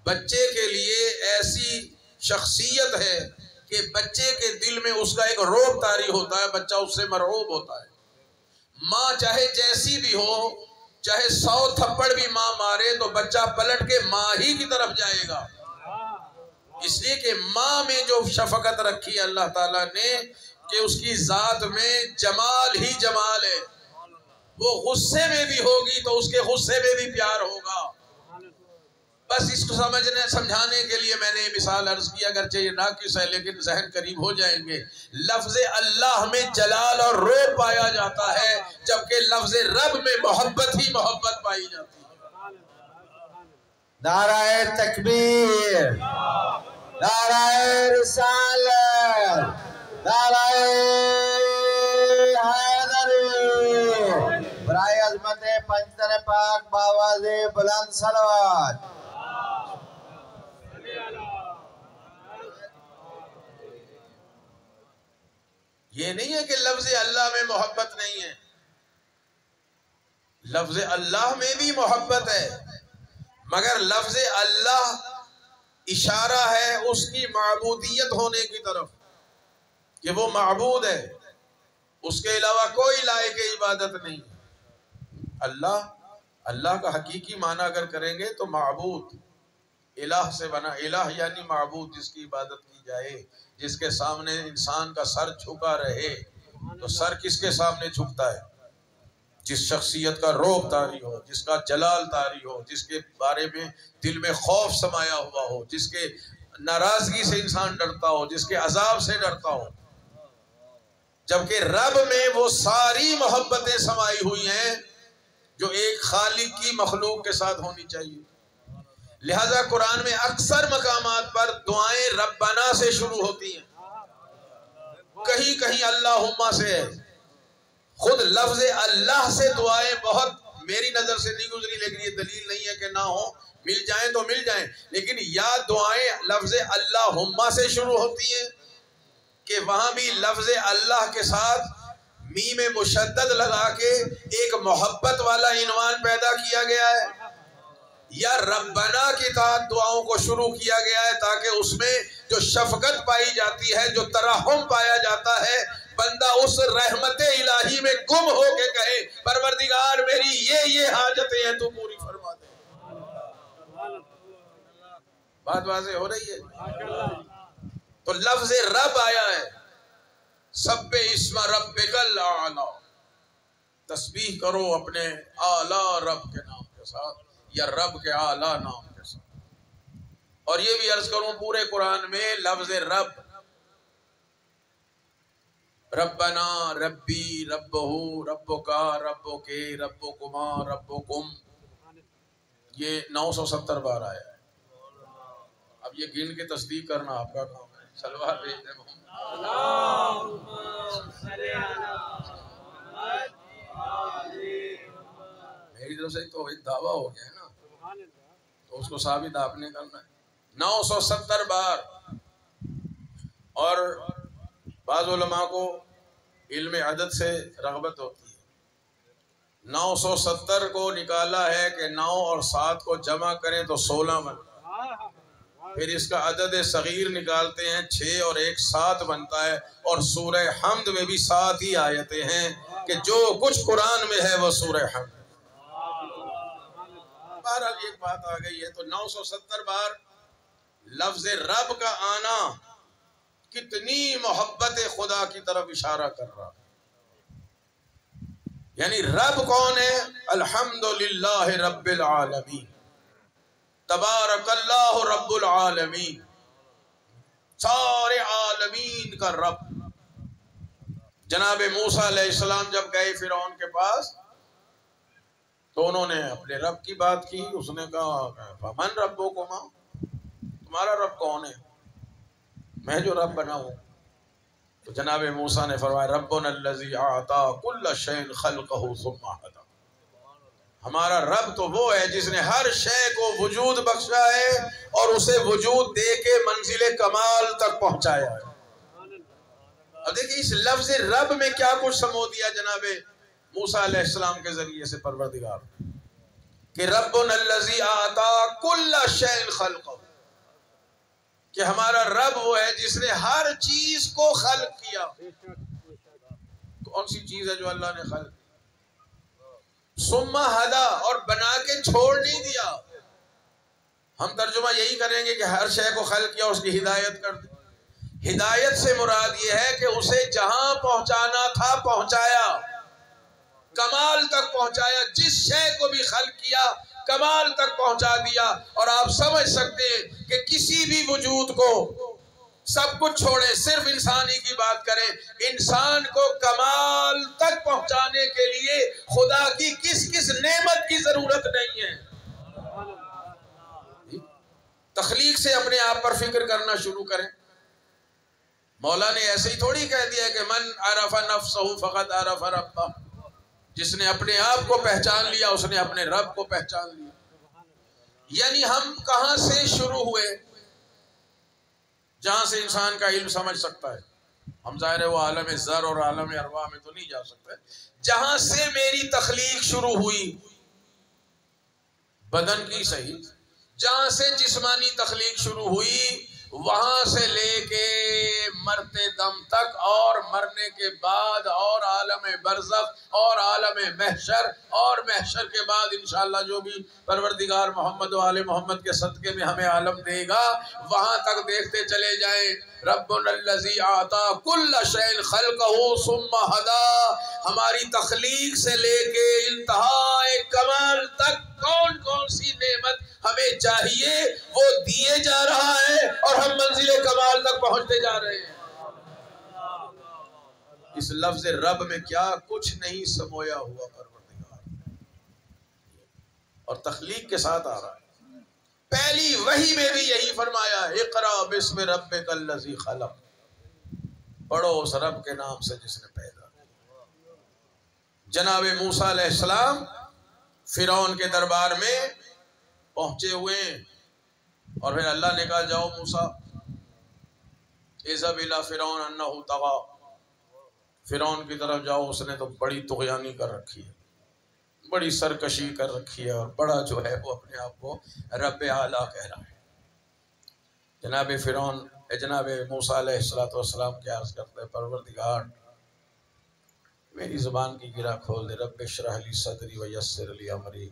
S1: بچے کے لیے ایسی شخصیت ہے کہ بچے کے دل میں اس کا ایک رعب طاری ہوتا ہے، بچہ اس سے مرعوب ہوتا ہے. ماں چاہے جیسی بھی ہو، چاہے 100 تھپڑ بھی ماں مارے تو بچہ پلٹ کے ماں ہی کی طرف جائے گا، اس لیے کہ ماں میں جو شفقت رکھی ہے اللہ تعالیٰ نے کہ اس کی ذات میں جمال ہی جمال ہے. وہ غصے میں بھی ہوگی تو اس کے غصے میں بھی پیار ہوگا. بس اس کو سمجھانے کے لیے میں نے یہ مثال عرض کی، اگرچہ یہ ناقص ہے لیکن ذہن قریب ہو جائیں گے. لفظ اللہ میں جلال اور رعب پایا جاتا ہے، جبکہ لفظ رب میں محبت ہی محبت پائی جاتی ہے.
S2: نعرہ تکبیر، نعرہ رسالت، نعرہ حیدری. برائے عظمت پنجتن پاک باواز بلند صلوات.
S1: یہ نہیں ہے کہ لفظ اللہ میں محبت نہیں ہے، لفظ اللہ میں بھی محبت ہے، مگر لفظ اللہ اشارہ ہے اس کی معبودیت ہونے کی طرف کہ وہ معبود ہے، اس کے علاوہ کوئی لائق عبادت نہیں. اللہ کا حقیقی معنی اگر کریں گے تو معبود الہ سے بنا، الہ یعنی معبود جس کی عبادت کی جائے، جس کے سامنے انسان کا سر جھکا رہے. تو سر کس کے سامنے جھکتا ہے؟ جس شخصیت کا رعب طاری ہو، جس کا جلال طاری ہو، جس کے بارے میں دل میں خوف سمایا ہوا ہو، جس کے ناراضگی سے انسان ڈرتا ہو، جس کے عذاب سے ڈرتا ہو. جبکہ رب میں وہ ساری محبتیں سمائی ہوئی ہیں جو ایک خالق کی مخلوق کے ساتھ ہونی چاہیے. لہذا قرآن میں اکثر مقامات پر دعائیں ربنا سے شروع ہوتی ہیں، کہیں کہیں اللہم سے ہے. خود لفظ اللہ سے دعائیں بہت میری نظر سے نہیں گزری، لیکن یہ دلیل نہیں ہے کہ نہ ہو، مل جائیں تو مل جائیں، لیکن یا دعائیں لفظ اللہم سے شروع ہوتی ہیں کہ وہاں بھی لفظ اللہ کے ساتھ میم مشدد لگا کے ایک محبت والا عنوان پیدا کیا گیا ہے، یا ربنا کی طاعت دعاؤں کو شروع کیا گیا ہے تاکہ اس میں جو شفقت پائی جاتی ہے، جو ترحم پایا جاتا ہے، بندہ اس رحمت الہی میں گم ہو کے کہے پروردگار میری یہ حاجتیں ہیں تو پوری فرما دے. بات واضح ہو رہی ہے؟ تو لفظ رب آیا ہے، سب اسم ربک الاعلی، تسبیح کرو اپنے اعلی رب کے نام کے ساتھ یا رب کے اعلی نام کے ساتھ. اور یہ بھی عرض کروں پورے قرآن میں لفظ رب، ربنا، ربی، ربہ، ربکا، ربکے، ربکما، ربکم، یہ 970 بار آیا ہے. اب یہ گن کے تصدیق کرنا آپ کا کام ہے. سلوات بھیج دیں محمد. میری طرف سے تو دعویٰ ہو گیا ہے نا، تو اس کو ثابت آپ نے کرنا ہے. 970 بار. اور بعض علماء کو علم عدد سے رغبت ہوتی ہے، 970 کو نکالا ہے کہ 9 اور 7 کو جمع کریں تو 16 بنتا ہے. پھر اس کا عدد صغیر نکالتے ہیں، 6 اور 1 7 بنتا ہے. اور سورہ حمد میں بھی 7 ہی آیتیں ہیں کہ جو کچھ قرآن میں ہے وہ سورہ حمد. بہرحال ایک بات آ گئی ہے. تو 970 بار لفظ رب کا آنا کتنی محبت خدا کی طرف اشارہ کر رہا. یعنی رب کون ہے؟ الحمدللہ رب العالمین، تبارک اللہ رب العالمین، سارے عالمین کا رب. جناب موسیٰ علیہ السلام جب گئے فرعون کے پاس تو انہوں نے اپنے رب کی بات کی. اس نے کہا فمن ربکما، تمہارا رب کون ہے؟ میں جو رب بنا ہوں. تو جناب موسیٰ نے فرمایا ربنا الذی اعطا کل شیء خلقہ ثم ہدی. ہمارا رب تو وہ ہے جس نے ہر شے کو وجود بخشا ہے اور اسے وجود دے کے منزل کمال تک پہنچایا ہے. اب دیکھیں اس لفظ رب میں کیا کچھ سمو دیا جناب موسیٰ علیہ السلام کے ذریعے سے پروردگار کہ ربنا الذی اعطا کل شیء خلقہ، کہ ہمارا رب وہ ہے جس نے ہر چیز کو خلق کیا. کون سی چیز ہے جو اللہ نے خلق کی؟ ثم ہدا، اور بنا کے چھوڑ نہیں دیا. ہم ترجمہ یہی کریں گے کہ ہر شے کو خلق کیا اور اس کی ہدایت کر دی. ہدایت سے مراد یہ ہے کہ اسے جہاں پہنچانا تھا پہنچایا، کمال تک پہنچایا. جس شے کو بھی خلق کیا کمال تک پہنچا دیا. اور آپ سمجھ سکتے ہیں کہ کسی بھی وجود کو سب کچھ چھوڑے صرف انسانی کی بات کریں، انسان کو کمال تک پہنچانے کے لیے خدا کی کس کس نعمت کی ضرورت نہیں ہے. تخلیق سے اپنے آپ پر فکر کرنا شروع کریں. مولا نے ایسے ہی تھوڑی کہہ دیا کہ من عرف نفسہ فقد عرف ربہ، جس نے اپنے آپ کو پہچان لیا اس نے اپنے رب کو پہچان لیا. یعنی ہم کہاں سے شروع ہوئے جہاں سے انسان کا علم سمجھ سکتا ہے. ہم ظاہر ہے وہ عالم ذر اور عالم ارواح میں تو نہیں جا سکتے. جہاں سے میری تخلیق شروع ہوئی بدن کی صحیح، جہاں سے جسمانی تخلیق شروع ہوئی وہاں سے لے کے مرتے دم تک اور مرنے کے بعد اور عالم برزخ اور عالم محشر اور محشر کے بعد انشاءاللہ جو بھی پروردگار محمد و آل محمد کے صدقے میں ہمیں عالم دے گا وہاں تک دیکھتے چلے جائیں. ربنا الذی اعطا کل شیء خلقہ ثم ہدی، ہماری تخلیق سے لے کے انتہائے کمال تک کون کون سی نعمت ہمیں چاہیے وہ دیے جا رہا ہے اور ہم منزل کمال تک پہنچتے جا رہے ہیں. اس لفظ رب میں کیا کچھ نہیں سمویا ہوا پروردگار، اور تخلیق کے ساتھ آ رہا ہے. پہلی وحی میں بھی یہی فرمایا اقرا بسم ربک الذی خلق، پڑھو اس رب کے نام سے جس نے پیدا کیا. جناب موسیٰ علیہ السلام فرعون کے دربار میں پہنچے ہوئے ہیں اور پھر اللہ نے کہا جاؤ موسیٰ اذهب الی فرعون انہ طغی، فرعون کی طرف جاؤ، اس نے تو بڑی طغیانی کر رکھی ہے، بڑی سرکشی کر رکھی ہے اور بڑا جو ہے وہ اپنے آپ کو رب اعلیٰ کہہ رہا ہے. جناب فرعون جناب موسیٰ علیہ السلام کیا عرض کرتے ہیں پروردگار میری زبان کی گرہ کھول دے. رب اشرح لی صدری ویسر لی امری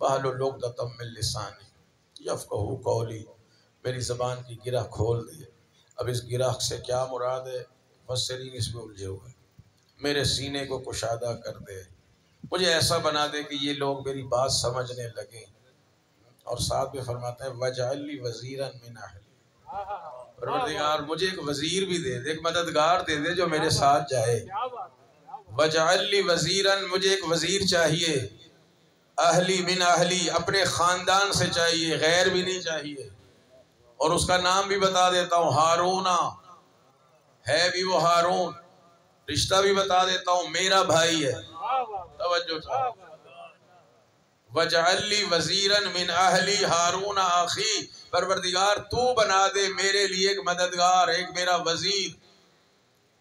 S1: واحلل عقدۃ من لسانی یفقہوا قولی، میری زبان کی گرہ کھول دے. اب اس گرہ سے کیا مراد ہے مفسرین اس میں الجھے ہوئے. میرے سینے کو کشادہ کر دے، مجھے ایسا بنا دے کہ یہ لوگ میری بات سمجھنے لگیں. اور ساتھ میں فرماتے ہیں وَاجْعَلْ لِي وَزِيرًا مِنْ أَهْلِي، پروردگار مجھے ایک وزیر بھی دے دے، ایک مددگار دے دے جو میرے ساتھ جائے. وَاجْعَلْ لِي وَزِيرًا، مجھے ایک وزیر چاہیے. اہلی من اہلی، اپنے خاندان سے چاہیے، غیر بھی نہیں چاہیے. اور اس کا نام بھی بتا دیتا ہوں ہارون ہے بھی وہ ہارون، رشتہ بھی بتا دیتا ہوں میرا بھائی ہے. توجہ چاہو. وَاجْعَلْ لِي وَزِيرًا مِنْ أَهْلِي هَارُونَ أَخِي، پروردگار تو بنا دے میرے لیے ایک مددگار، ایک میرا وزیر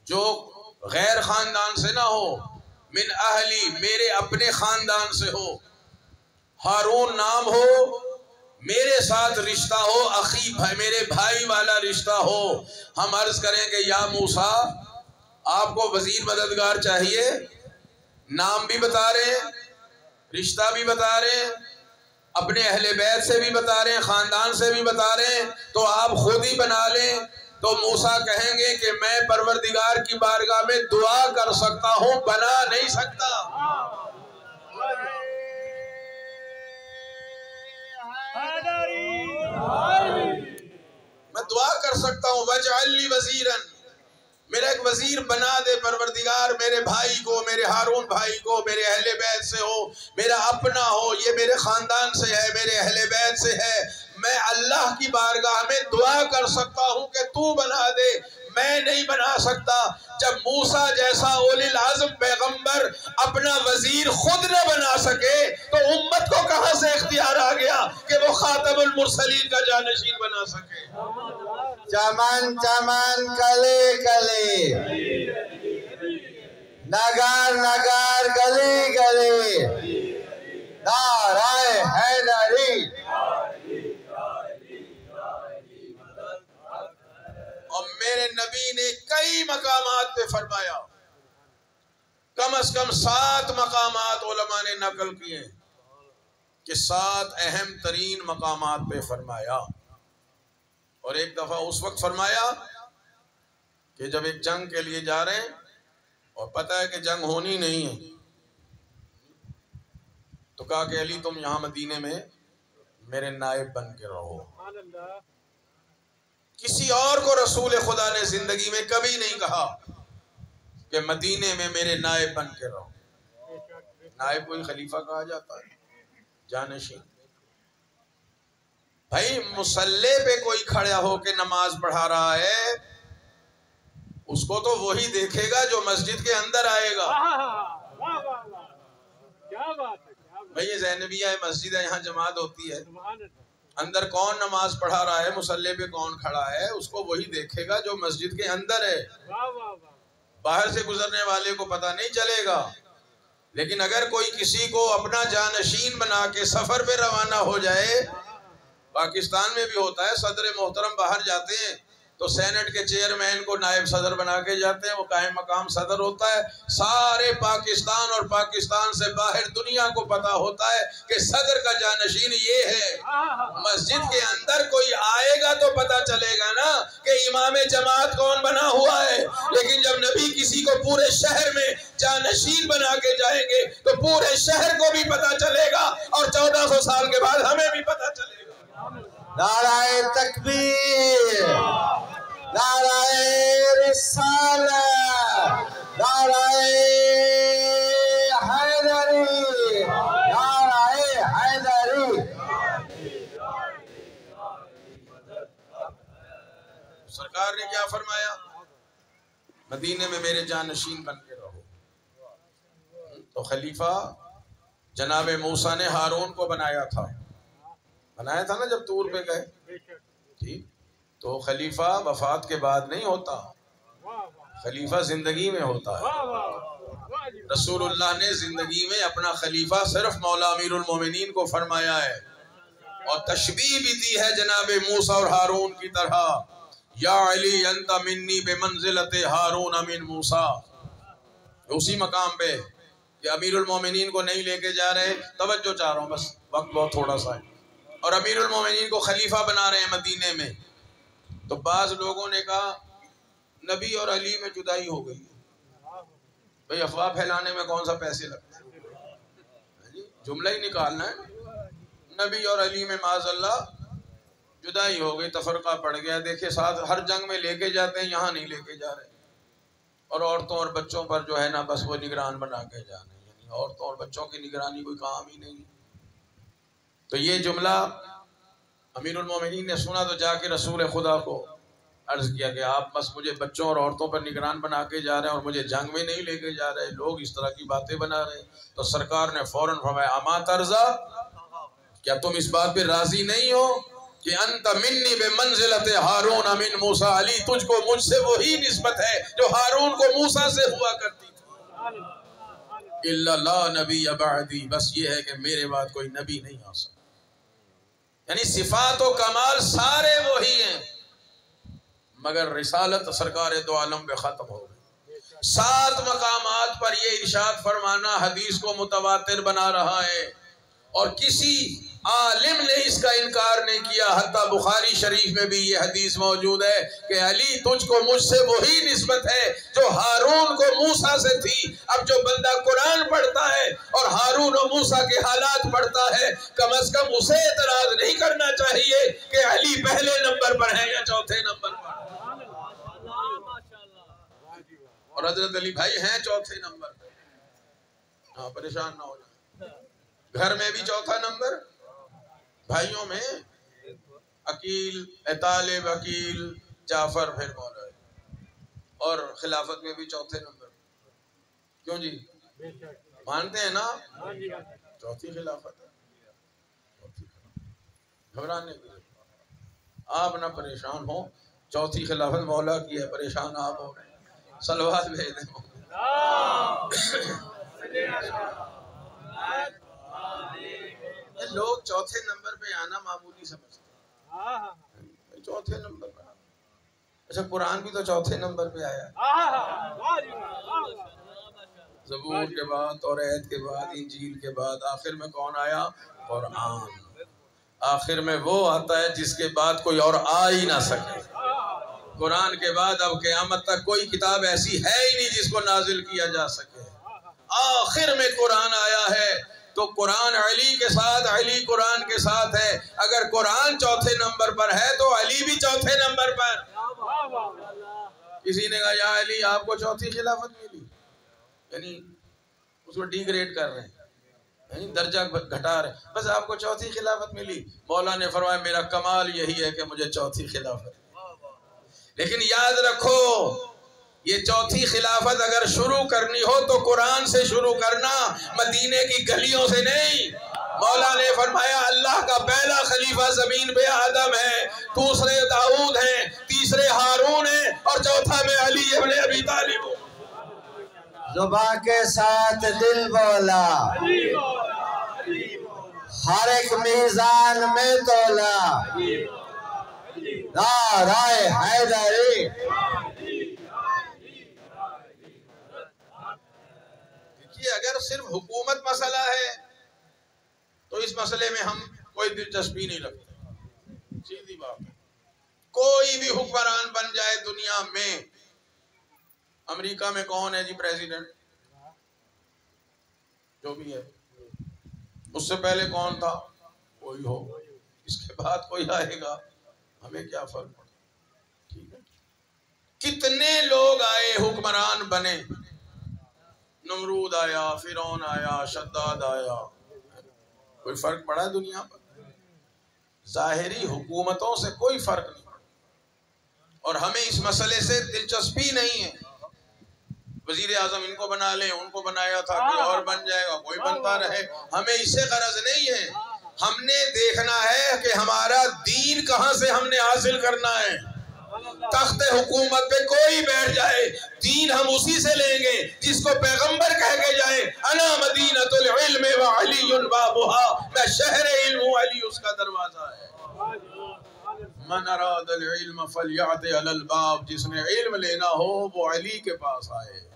S1: جو غیر خاندان سے نہ ہو، من اہلی میرے اپنے خاندان سے ہو، ہارون نام ہو، میرے ساتھ رشتہ ہو، اخی بھائی میرے بھائی والا رشتہ ہو. ہم عرض کریں کہ یا موسیٰ آپ کو وزیر مددگار چاہیے، نام بھی بتا رہے ہیں، رشتہ بھی بتا رہے ہیں، اپنے اہل بیت سے بھی بتا رہے ہیں، خاندان سے بھی بتا رہے ہیں، تو آپ خود ہی بنا لیں. تو موسیٰ کہیں گے کہ میں پروردگار کی بارگاہ میں دعا کر سکتا ہوں، بنا نہیں سکتا. میں دعا کر سکتا ہوں وَاجْعَلْ لِي وَزِيرًا، میرا ایک وزیر بنا دے پروردگار، میرے بھائی کو، میرے ہارون بھائی کو، میرے اہل بیت سے ہو، میرا اپنا ہو، یہ میرے خاندان سے ہے، میرے اہل بیت سے ہے. میں اللہ کی بارگاہ میں دعا کر سکتا ہوں کہ تو بنا دے، میں نہیں بنا سکتا۔ جب موسیٰ جیسا اولی العزم پیغمبر اپنا وزیر خود نہ بنا سکے تو امت کو کہاں سے اختیار آ گیا کہ وہ خاتم المرسلین کا جانشین بنا سکے؟
S2: چمن چمن کلی کلی، نگر نگر گلی گلی، نعرہ حیدری۔
S1: اور میرے نبی نے کئی مقامات پہ فرمایا، کم از کم 7 مقامات علماء نے نقل کیے کہ 7 اہم ترین مقامات پہ فرمایا۔ اور ایک دفعہ اس وقت فرمایا کہ جب ایک جنگ کے لیے جا رہے ہیں اور پتہ ہے کہ جنگ ہونی نہیں ہے، تو کہا کہ علی تم یہاں مدینے میں میرے نائب بن کے رہو۔ کسی اور کو رسول خدا نے زندگی میں کبھی نہیں کہا کہ مدینے میں میرے نائب بن کے رہو۔ نائب کوئی خلیفہ کہا جاتا ہے، جانشین۔ بھائی مصلی پہ کوئی کھڑا ہو کے نماز پڑھا رہا ہے، اس کو تو وہی دیکھے گا جو مسجد کے اندر آئے گا۔ بھائی یہ زینبیہ مسجد ہے، یہاں جماعت ہوتی ہے، اندر کون نماز پڑھا رہا ہے، مصلی پہ کون کھڑا ہے، اس کو وہی دیکھے گا جو مسجد کے اندر ہے۔ باہر سے گزرنے والے کو پتہ نہیں چلے گا۔ لیکن اگر کوئی کسی کو اپنا جانشین بنا کے سفر پہ روانہ ہو جائے، پاکستان میں بھی ہوتا ہے، صدر محترم باہر جاتے ہیں تو سینٹ کے چیئرمین کو نائب صدر بنا کے جاتے ہیں، وہ قائم مقام صدر ہوتا ہے۔ سارے پاکستان اور پاکستان سے باہر دنیا کو پتا ہوتا ہے کہ صدر کا جانشین یہ ہے۔ مسجد کے اندر کوئی آئے گا تو پتا چلے گا نا کہ امام جماعت کون بنا ہوا ہے، لیکن جب نبی کسی کو پورے شہر میں جانشین بنا کے جائیں گے تو پورے شہر کو بھی پتا چلے گا اور 1400 سال کے بعد ہمیں بھی پتا چلے گا۔
S2: نعرہ تکبیر، نعرہ رسالت، نعرہ حیدری، نعرہ حیدری۔
S1: سرکار نے کیا فرمایا؟ مدینے میں میرے جانشین بن کے رہو۔ تو خلیفہ جناب موسیٰ نے ہارون کو بنایا تھا نا جب طور پہ گئے، ٹھیک؟ تو خلیفہ وفات کے بعد نہیں ہوتا، خلیفہ زندگی میں ہوتا ہے۔ رسول اللہ نے زندگی میں اپنا خلیفہ صرف مولا امیر المومنین کو فرمایا ہے، اور تشبیہ بھی دی ہے جناب موسیٰ اور ہارون کی طرح، یا علی انت منی بمنزلت ہارون من موسیٰ۔ اسی مقام پہ کہ امیر المومنین کو نہیں لے کے جا رہے، توجہ چاہ رہا ہوں بس، وقت بہت تھوڑا سا ہے، اور امیر المومنین کو خلیفہ بنا رہے ہیں مدینے میں۔ تو بعض لوگوں نے کہا نبی اور علی میں جدائی ہو گئی، بھئی افواہ پھیلانے میں کون سا پیسے لگتے ہیں، جملہ ہی نکالنا ہے۔ نبی اور علی میں معاذ اللہ جدائی ہو گئی، تفرقہ پڑ گیا۔ دیکھیں ساتھ ہر جنگ میں لے کے جاتے ہیں، یہاں نہیں لے کے جا رہے، اور عورتوں اور بچوں پر جو ہے نا بس وہ نگران بنا کے جانے، یعنی عورتوں اور بچوں کی نگرانی کوئی کام ہی نہیں۔ تو یہ جملہ امیر المومنین نے سنا تو جا کے رسول خدا کو عرض کیا کہ آپ بس مجھے بچوں اور عورتوں پر نگران بنا کے جا رہے ہیں اور مجھے جنگ میں نہیں لے کے جا رہے، لوگ اس طرح کی باتیں بنا رہے ہیں۔ تو سرکار نے فوراً فرمایا اما ترضا، کیا تم اس بات پہ راضی نہیں ہو کہ انت منی بمنزلت ہارون من موسیٰ، علی تجھ کو مجھ سے وہی نسبت ہے جو ہارون کو موسیٰ سے ہوا کرتی تھی۔ الا لا نبی بعدی، بس یہ ہے کہ میرے بعد کوئی نبی نہیں آ سکتا۔ یعنی صفات و کمال سارے وہی ہیں، مگر رسالت سرکار دو عالم پہ ختم ہو گئی۔ 7 مقامات پر یہ ارشاد فرمانا حدیث کو متواتر بنا رہا ہے، اور کسی عالم نے اس کا انکار نہیں کیا۔ حتیٰ بخاری شریف میں بھی یہ حدیث موجود ہے کہ علی تجھ کو مجھ سے وہی نسبت ہے جو ہارون کو موسیٰ سے تھی۔ اب جو بندہ قرآن پڑھتا ہے اور ہارون و موسیٰ کے حالات پڑھتا ہے، کم از کم اسے اعتراض نہیں کرنا چاہیے کہ علی پہلے نمبر پر ہے یا چوتھے نمبر پر، اور حضرت علی بھائی ہیں چوتھے نمبر پہ۔ ہاں پریشان نہ ہو جائیں، گھر میں بھی چوتھا نمبر، بھائیوں میں عقیل طالب عقیل جعفر پھر مولا علی، اور خلافت میں بھی چوتھے نمبر. کیوں جی مانتے ہیں نا چوتھی خلافت ہے. گھبرانے کی آپ نہ پریشان ہو، چوتھی خلافت مولا کی ہے، پریشان آپ ہو رہے ہیں. صلوات بھیج دیں. لوگ چوتھے نمبر پہ آنا معمولی سمجھتے ہیں. چوتھے نمبر پہ اچھا قرآن بھی تو چوتھے نمبر پہ آیا. زبور کے بعد توریت کے بعد انجیل کے بعد آخر میں کون آیا؟ قرآن. آخر میں وہ آتا ہے جس کے بعد کوئی اور آ ہی نہ سکے. قرآن کے بعد اب قیامت تک کوئی کتاب ایسی ہے ہی نہیں جس کو نازل کیا جا سکے. آخر میں قرآن آیا ہے تو قرآن علی کے ساتھ، علی قرآن کے ساتھ ہے. اگر قرآن چوتھے نمبر پر ہے تو علی بھی چوتھے نمبر پر. کسی نے کہا یا علی آپ کو چوتھی خلافت ملی، یعنی اس کو ڈی گریڈ کر رہے ہیں، یعنی درجہ گھٹا رہے ہیں. بس آپ کو چوتھی خلافت ملی. مولا نے فرمایا میرا کمال یہی ہے کہ مجھے چوتھی خلافت. لیکن یاد رکھو یہ چوتھی خلافت اگر شروع کرنی ہو تو قرآن سے شروع کرنا، مدینے کی گلیوں سے نہیں. مولا نے فرمایا اللہ کا پہلا خلیفہ زمین پہ آدم ہے، دوسرے داؤد ہیں، تیسرے ہارون ہیں، اور چوتھا میں علی ابن ابی طالب ہوں.
S2: زبان کے ساتھ دل بولا، ہر ایک میزان میں تولا. نعرہ حیدری.
S1: دیکھیے اگر صرف حکومت مسئلہ ہے تو اس مسئلے میں ہم کوئی دلچسپی نہیں رکھتے. سیدھی بات ہے. کوئی بھی حکمران بن جائے دنیا میں. امریکہ میں کون ہے جی پریزیڈنٹ؟ جو بھی ہے. اس سے پہلے کون تھا؟ کوئی ہو. اس کے بعد کوئی آئے گا، ہمیں کیا فرق پڑتا. ٹھیک ہے. کتنے لوگ آئے حکمران بنے، نمرود آیا، فرعون آیا، شداد آیا، کوئی فرق پڑا دنیا پر؟ ظاہری حکومتوں سے کوئی فرق نہیں. اور ہمیں اس مسئلے سے دلچسپی نہیں ہے. وزیر اعظم ان کو بنا لیں، ان کو بنایا تھا، کوئی اور بن جائے گا، کوئی بنتا رہے. ہمیں اس سے غرض نہیں ہے. ہم نے دیکھنا ہے کہ ہمارا دین کہاں سے ہم نے حاصل کرنا ہے. تخت حکومت پہ کوئی بیٹھ جائے، دین ہم اسی سے لیں گے جس کو پیغمبر کہہ کے جائے انا مدینۃ العلم وعلی بابها، میں شہر علم ہوں، علی اس کا دروازہ ہے. من اراد العلم فلیعط علی الباب، جس نے علم لینا ہو وہ علی کے پاس آئے.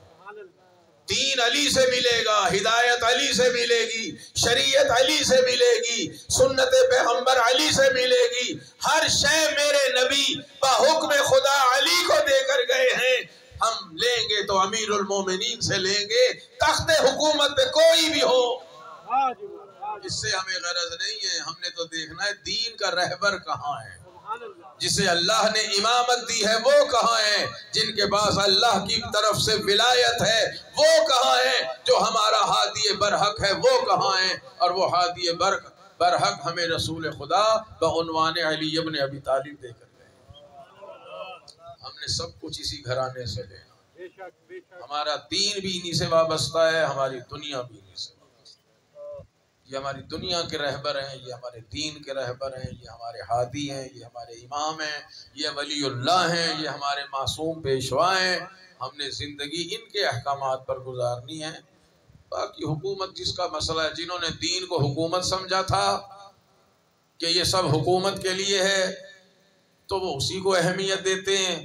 S1: دین علی سے ملے گا، ہدایت علی سے ملے گی، شریعت علی سے ملے گی، سنت پیغمبر علی سے ملے گی. ہر شے میرے نبی بحکم خدا علی کو دے کر گئے ہیں. ہم لیں گے تو امیر المومنین سے لیں گے. تخت حکومت پہ کوئی بھی ہو اس سے ہمیں غرض نہیں ہے. ہم نے تو دیکھنا ہے دین کا رہبر کہاں ہے، جسے اللہ نے امامت دی ہے وہ کہاں ہے، جن کے پاس اللہ کی طرف سے ولایت ہے وہ کہاں ہے، جو ہمارا ہادی برحق ہے وہ کہاں ہے. اور وہ ہادی برحق ہمیں رسول خدا بعنوان علی ابن ابی طالب دے کر گئے. ہم نے سب کچھ اسی گھرانے سے لینا. ہمارا دین بھی انہی سے وابستہ ہے، ہماری دنیا بھی انہی سے. یہ ہماری دنیا کے رہبر ہیں، یہ ہمارے دین کے رہبر ہیں، یہ ہمارے ہادی ہیں، یہ ہمارے امام ہیں، یہ ولی اللہ ہیں، یہ ہمارے معصوم پیشوا ہیں. ہم نے زندگی ان کے احکامات پر گزارنی ہے. باقی حکومت جس کا مسئلہ ہے، جنہوں نے دین کو حکومت سمجھا تھا کہ یہ سب حکومت کے لیے ہے تو وہ اسی کو اہمیت دیتے ہیں.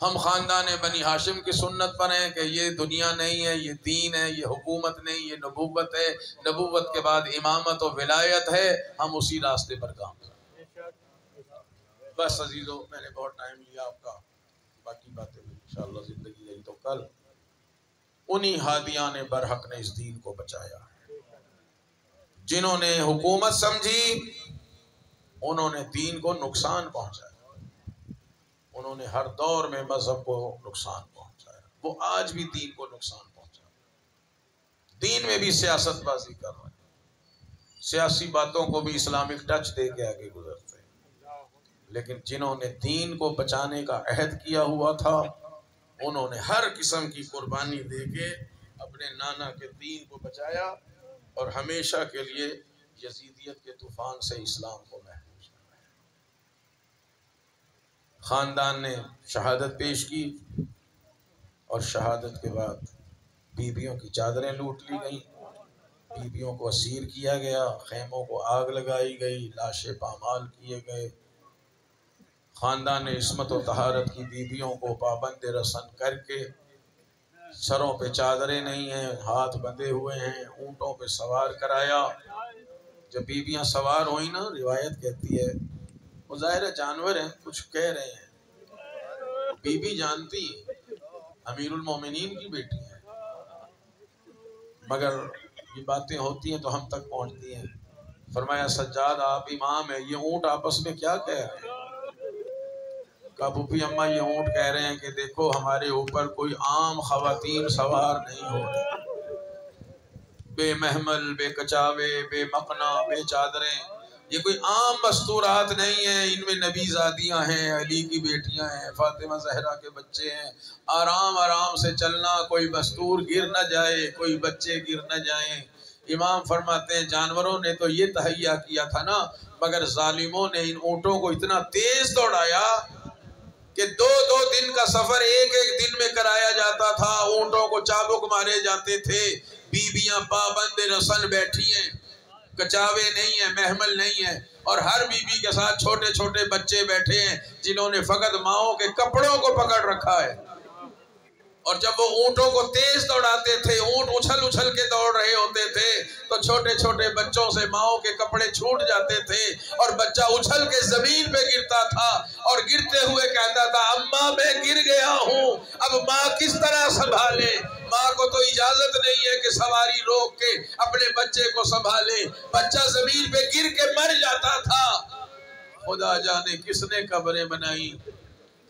S1: ہم خاندان بنی ہاشم کی سنت پر ہیں کہ یہ دنیا نہیں ہے، یہ دین ہے، یہ حکومت نہیں، یہ نبوت ہے. نبوت کے بعد امامت و ولایت ہے. ہم اسی راستے پر کام کریں. بس عزیزو میں نے بہت ٹائم لیا آپ کا. باقی باتیں انشاءاللہ زندگی رہی تو کل. انہی ہادیان برحق نے اس دین کو بچایا. جنہوں نے حکومت سمجھی انہوں نے دین کو نقصان پہنچایا. انہوں نے ہر دور میں مذہب کو نقصان پہنچایا. وہ آج بھی دین کو نقصان پہنچایا. دین میں بھی سیاست بازی کر رہے ہیں. سیاسی باتوں کو بھی اسلامک ٹچ دے کے آگے گزرتے ہیں. لیکن جنہوں نے دین کو بچانے کا عہد کیا ہوا تھا انہوں نے ہر قسم کی قربانی دے کے اپنے نانا کے دین کو بچایا اور ہمیشہ کے لیے یزیدیت کے طوفان سے اسلام کو محفوظ کرایا۔ خاندان نے شہادت پیش کی اور شہادت کے بعد بیویوں کی چادریں لوٹ لی گئیں، بیویوں کو اسیر کیا گیا، خیموں کو آگ لگائی گئی، لاشیں پامال کیے گئے۔ خاندان نے عصمت و طہارت کی بیویوں کو پابند رسن کر کے، سروں پہ چادریں نہیں ہیں، ہاتھ بندھے ہوئے ہیں، اونٹوں پہ سوار کرایا۔ جب بیویاں سوار ہوئیں نا، روایت کہتی ہے وہ ظاہر جانور ہیں، کچھ کہہ رہے ہیں، بیوی جانتی امیر المومنین کی بیٹی ہے، مگر یہ باتیں ہوتی ہیں تو ہم تک پہنچتی ہیں۔ فرمایا سجاد آپ امام ہیں، یہ اونٹ آپس میں کیا کہہ رہے ہیں؟ کہا پھوپھی اماں یہ اونٹ کہہ رہے ہیں کہ دیکھو ہمارے اوپر کوئی عام خواتین سوار نہیں ہوتی، بے محمل، بے کچاوے، بے مقنا، بے چادریں، یہ کوئی عام مستورات نہیں ہیں، ان میں نبی زادیاں ہیں، علی کی بیٹیاں ہیں، فاطمہ زہرا کے بچے ہیں، آرام آرام سے چلنا، کوئی مستور گر نہ جائے، کوئی بچے گر نہ جائیں۔ امام فرماتے ہیں جانوروں نے تو یہ تہیا کیا تھا نا، مگر ظالموں نے ان اونٹوں کو اتنا تیز دوڑایا کہ 2 دن کا سفر ایک دن میں کرایا جاتا تھا، اونٹوں کو چابک مارے جاتے تھے، بیویاں پابند رسن بیٹھی ہیں، کچاوے نہیں ہیں، محمل نہیں ہیں، اور ہر بیوی کے ساتھ چھوٹے چھوٹے بچے بیٹھے ہیں جنہوں نے فقط ماؤں کے کپڑوں کو پکڑ رکھا ہے۔ اور جب وہ اونٹوں کو تیز دوڑاتے تھے، اونٹ اچھل اچھل کے دوڑ رہے ہوتے تھے تو چھوٹے چھوٹے بچوں سے ماؤں کے کپڑے چھوٹ جاتے تھے اور بچہ اچھل کے زمین پہ گرتا تھا اور گرتے ہوئے کہتا تھا اماں میں گر گیا ہوں، اب ماں کس طرح سنبھالے؟ ماں کو تو اجازت نہیں ہے کہ سواری روک کے اپنے بچے کو سنبھالے، بچہ زمین پہ گر کے مر جاتا تھا۔ خدا جانے کس نے قبریں بنائی،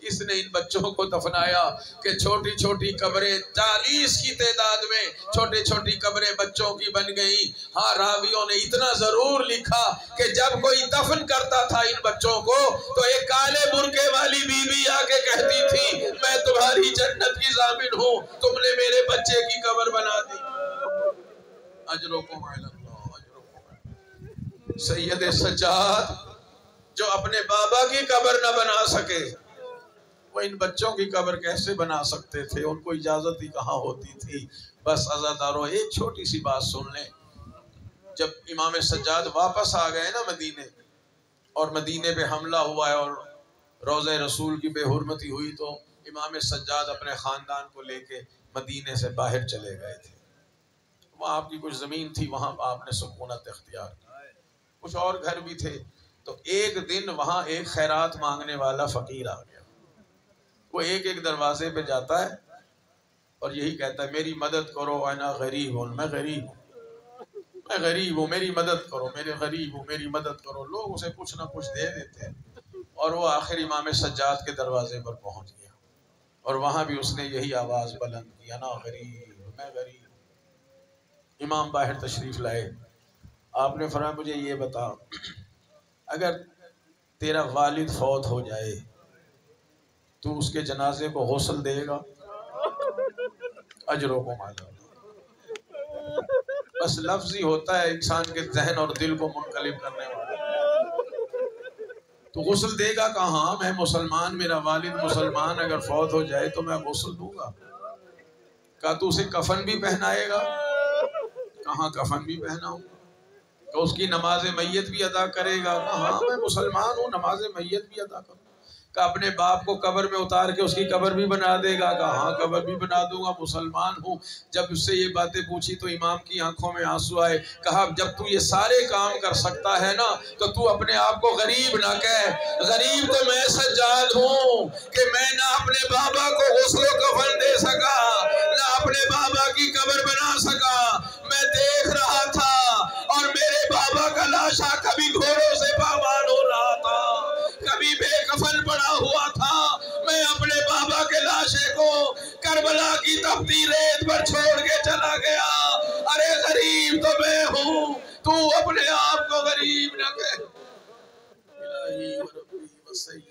S1: کس نے ان بچوں کو دفنایا کہ چھوٹی چھوٹی قبریں 40 کی تعداد میں چھوٹی چھوٹی قبریں بچوں کی بن گئی۔ ہاں راویوں نے اتنا ضرور لکھا کہ جب کوئی دفن کرتا تھا ان بچوں کو تو ایک کالے برقعے والی بیوی آ کے کہتی تھی میں تمہاری جنت کی ضامن ہوں، تم نے میرے بچے کی قبر بنا دی۔ اجرکم علی اللہ، اجرکم علی اللہ۔ سید سجاد جو اپنے بابا کی قبر نہ بنا سکے وہ ان بچوں کی قبر کیسے بنا سکتے تھے؟ ان کو اجازت ہی کہاں ہوتی تھی؟ بس عزاداروں ایک چھوٹی سی بات سن لیں، جب امام سجاد واپس آ گئے نا مدینے اور مدینے پہ حملہ ہوا ہے اور روضہ رسول کی بے حرمتی ہوئی تو امام سجاد اپنے خاندان کو لے کے مدینے سے باہر چلے گئے تھے۔ وہاں آپ کی کچھ زمین تھی، وہاں آپ نے سکونت اختیار کی، کچھ اور گھر بھی تھے، تو ایک دن وہاں ایک خیرات مانگنے والا فقیر آ گیا۔ وہ ایک دروازے پہ جاتا ہے اور یہی کہتا ہے میری مدد کرو انا غریب ہوں، میں غریب ہوں، میں غریب ہوں، میری مدد کرو، میرے غریب ہوں، میری مدد کرو۔ لوگ اسے کچھ نہ کچھ دے دیتے ہیں اور وہ آخر امام سجاد کے دروازے پر پہنچ گیا اور وہاں بھی اس نے یہی آواز بلند کی انا غریب، میں غریب۔ امام باہر تشریف لائے، آپ نے فرمایا مجھے یہ بتا اگر تیرا والد فوت ہو جائے تو اس کے جنازے کو غسل دے گا؟ اجرکم علی اللہ۔ بس لفظ ہی ہوتا ہے انسان کے ذہن اور دل کو منقلب کرنے والا۔ تو غسل دے گا کہاں؟ میں مسلمان، میرا والد مسلمان، اگر فوت ہو جائے تو میں غسل دوں گا۔ کہا تو اسے کفن بھی پہنائے گا؟ کہاں کفن بھی پہناؤں گا؟ کہ اس کی نماز میت بھی ادا کرے گا؟ کہاں میں مسلمان ہوں، نماز میت بھی ادا کروں گا۔ کہ اپنے باپ کو قبر میں اتار کے اس کی قبر بھی بنا دے گا؟ کہاں قبر بھی بنا دوں گا، مسلمان ہوں۔ جب اس سے یہ باتیں پوچھی تو امام کی آنکھوں میں آنسو آئے۔ کہا جب تو یہ سارے کام کر سکتا ہے نا تو تو اپنے آپ کو غریب نہ کہہ، غریب تو میں سجاد ہوں کہ میں نہ اپنے بابا کو غسل و کفن دے سکا، نہ اپنے بابا کی قبر بنا سکا۔ میں دیکھ رہا تھا اور میرے بابا کا لاشا کبھی گھوڑوں سے پامال ہو رہا تھا، کبھی بے کفن پڑا ہوا تھا۔ میں اپنے بابا کے لاشے کو کربلا کی تپتی ریت پر چھوڑ کے چلا گیا۔ ارے غریب تو میں ہوں، تو اپنے آپ کو غریب نہ کہہ۔ الہی و ربی بس صحیح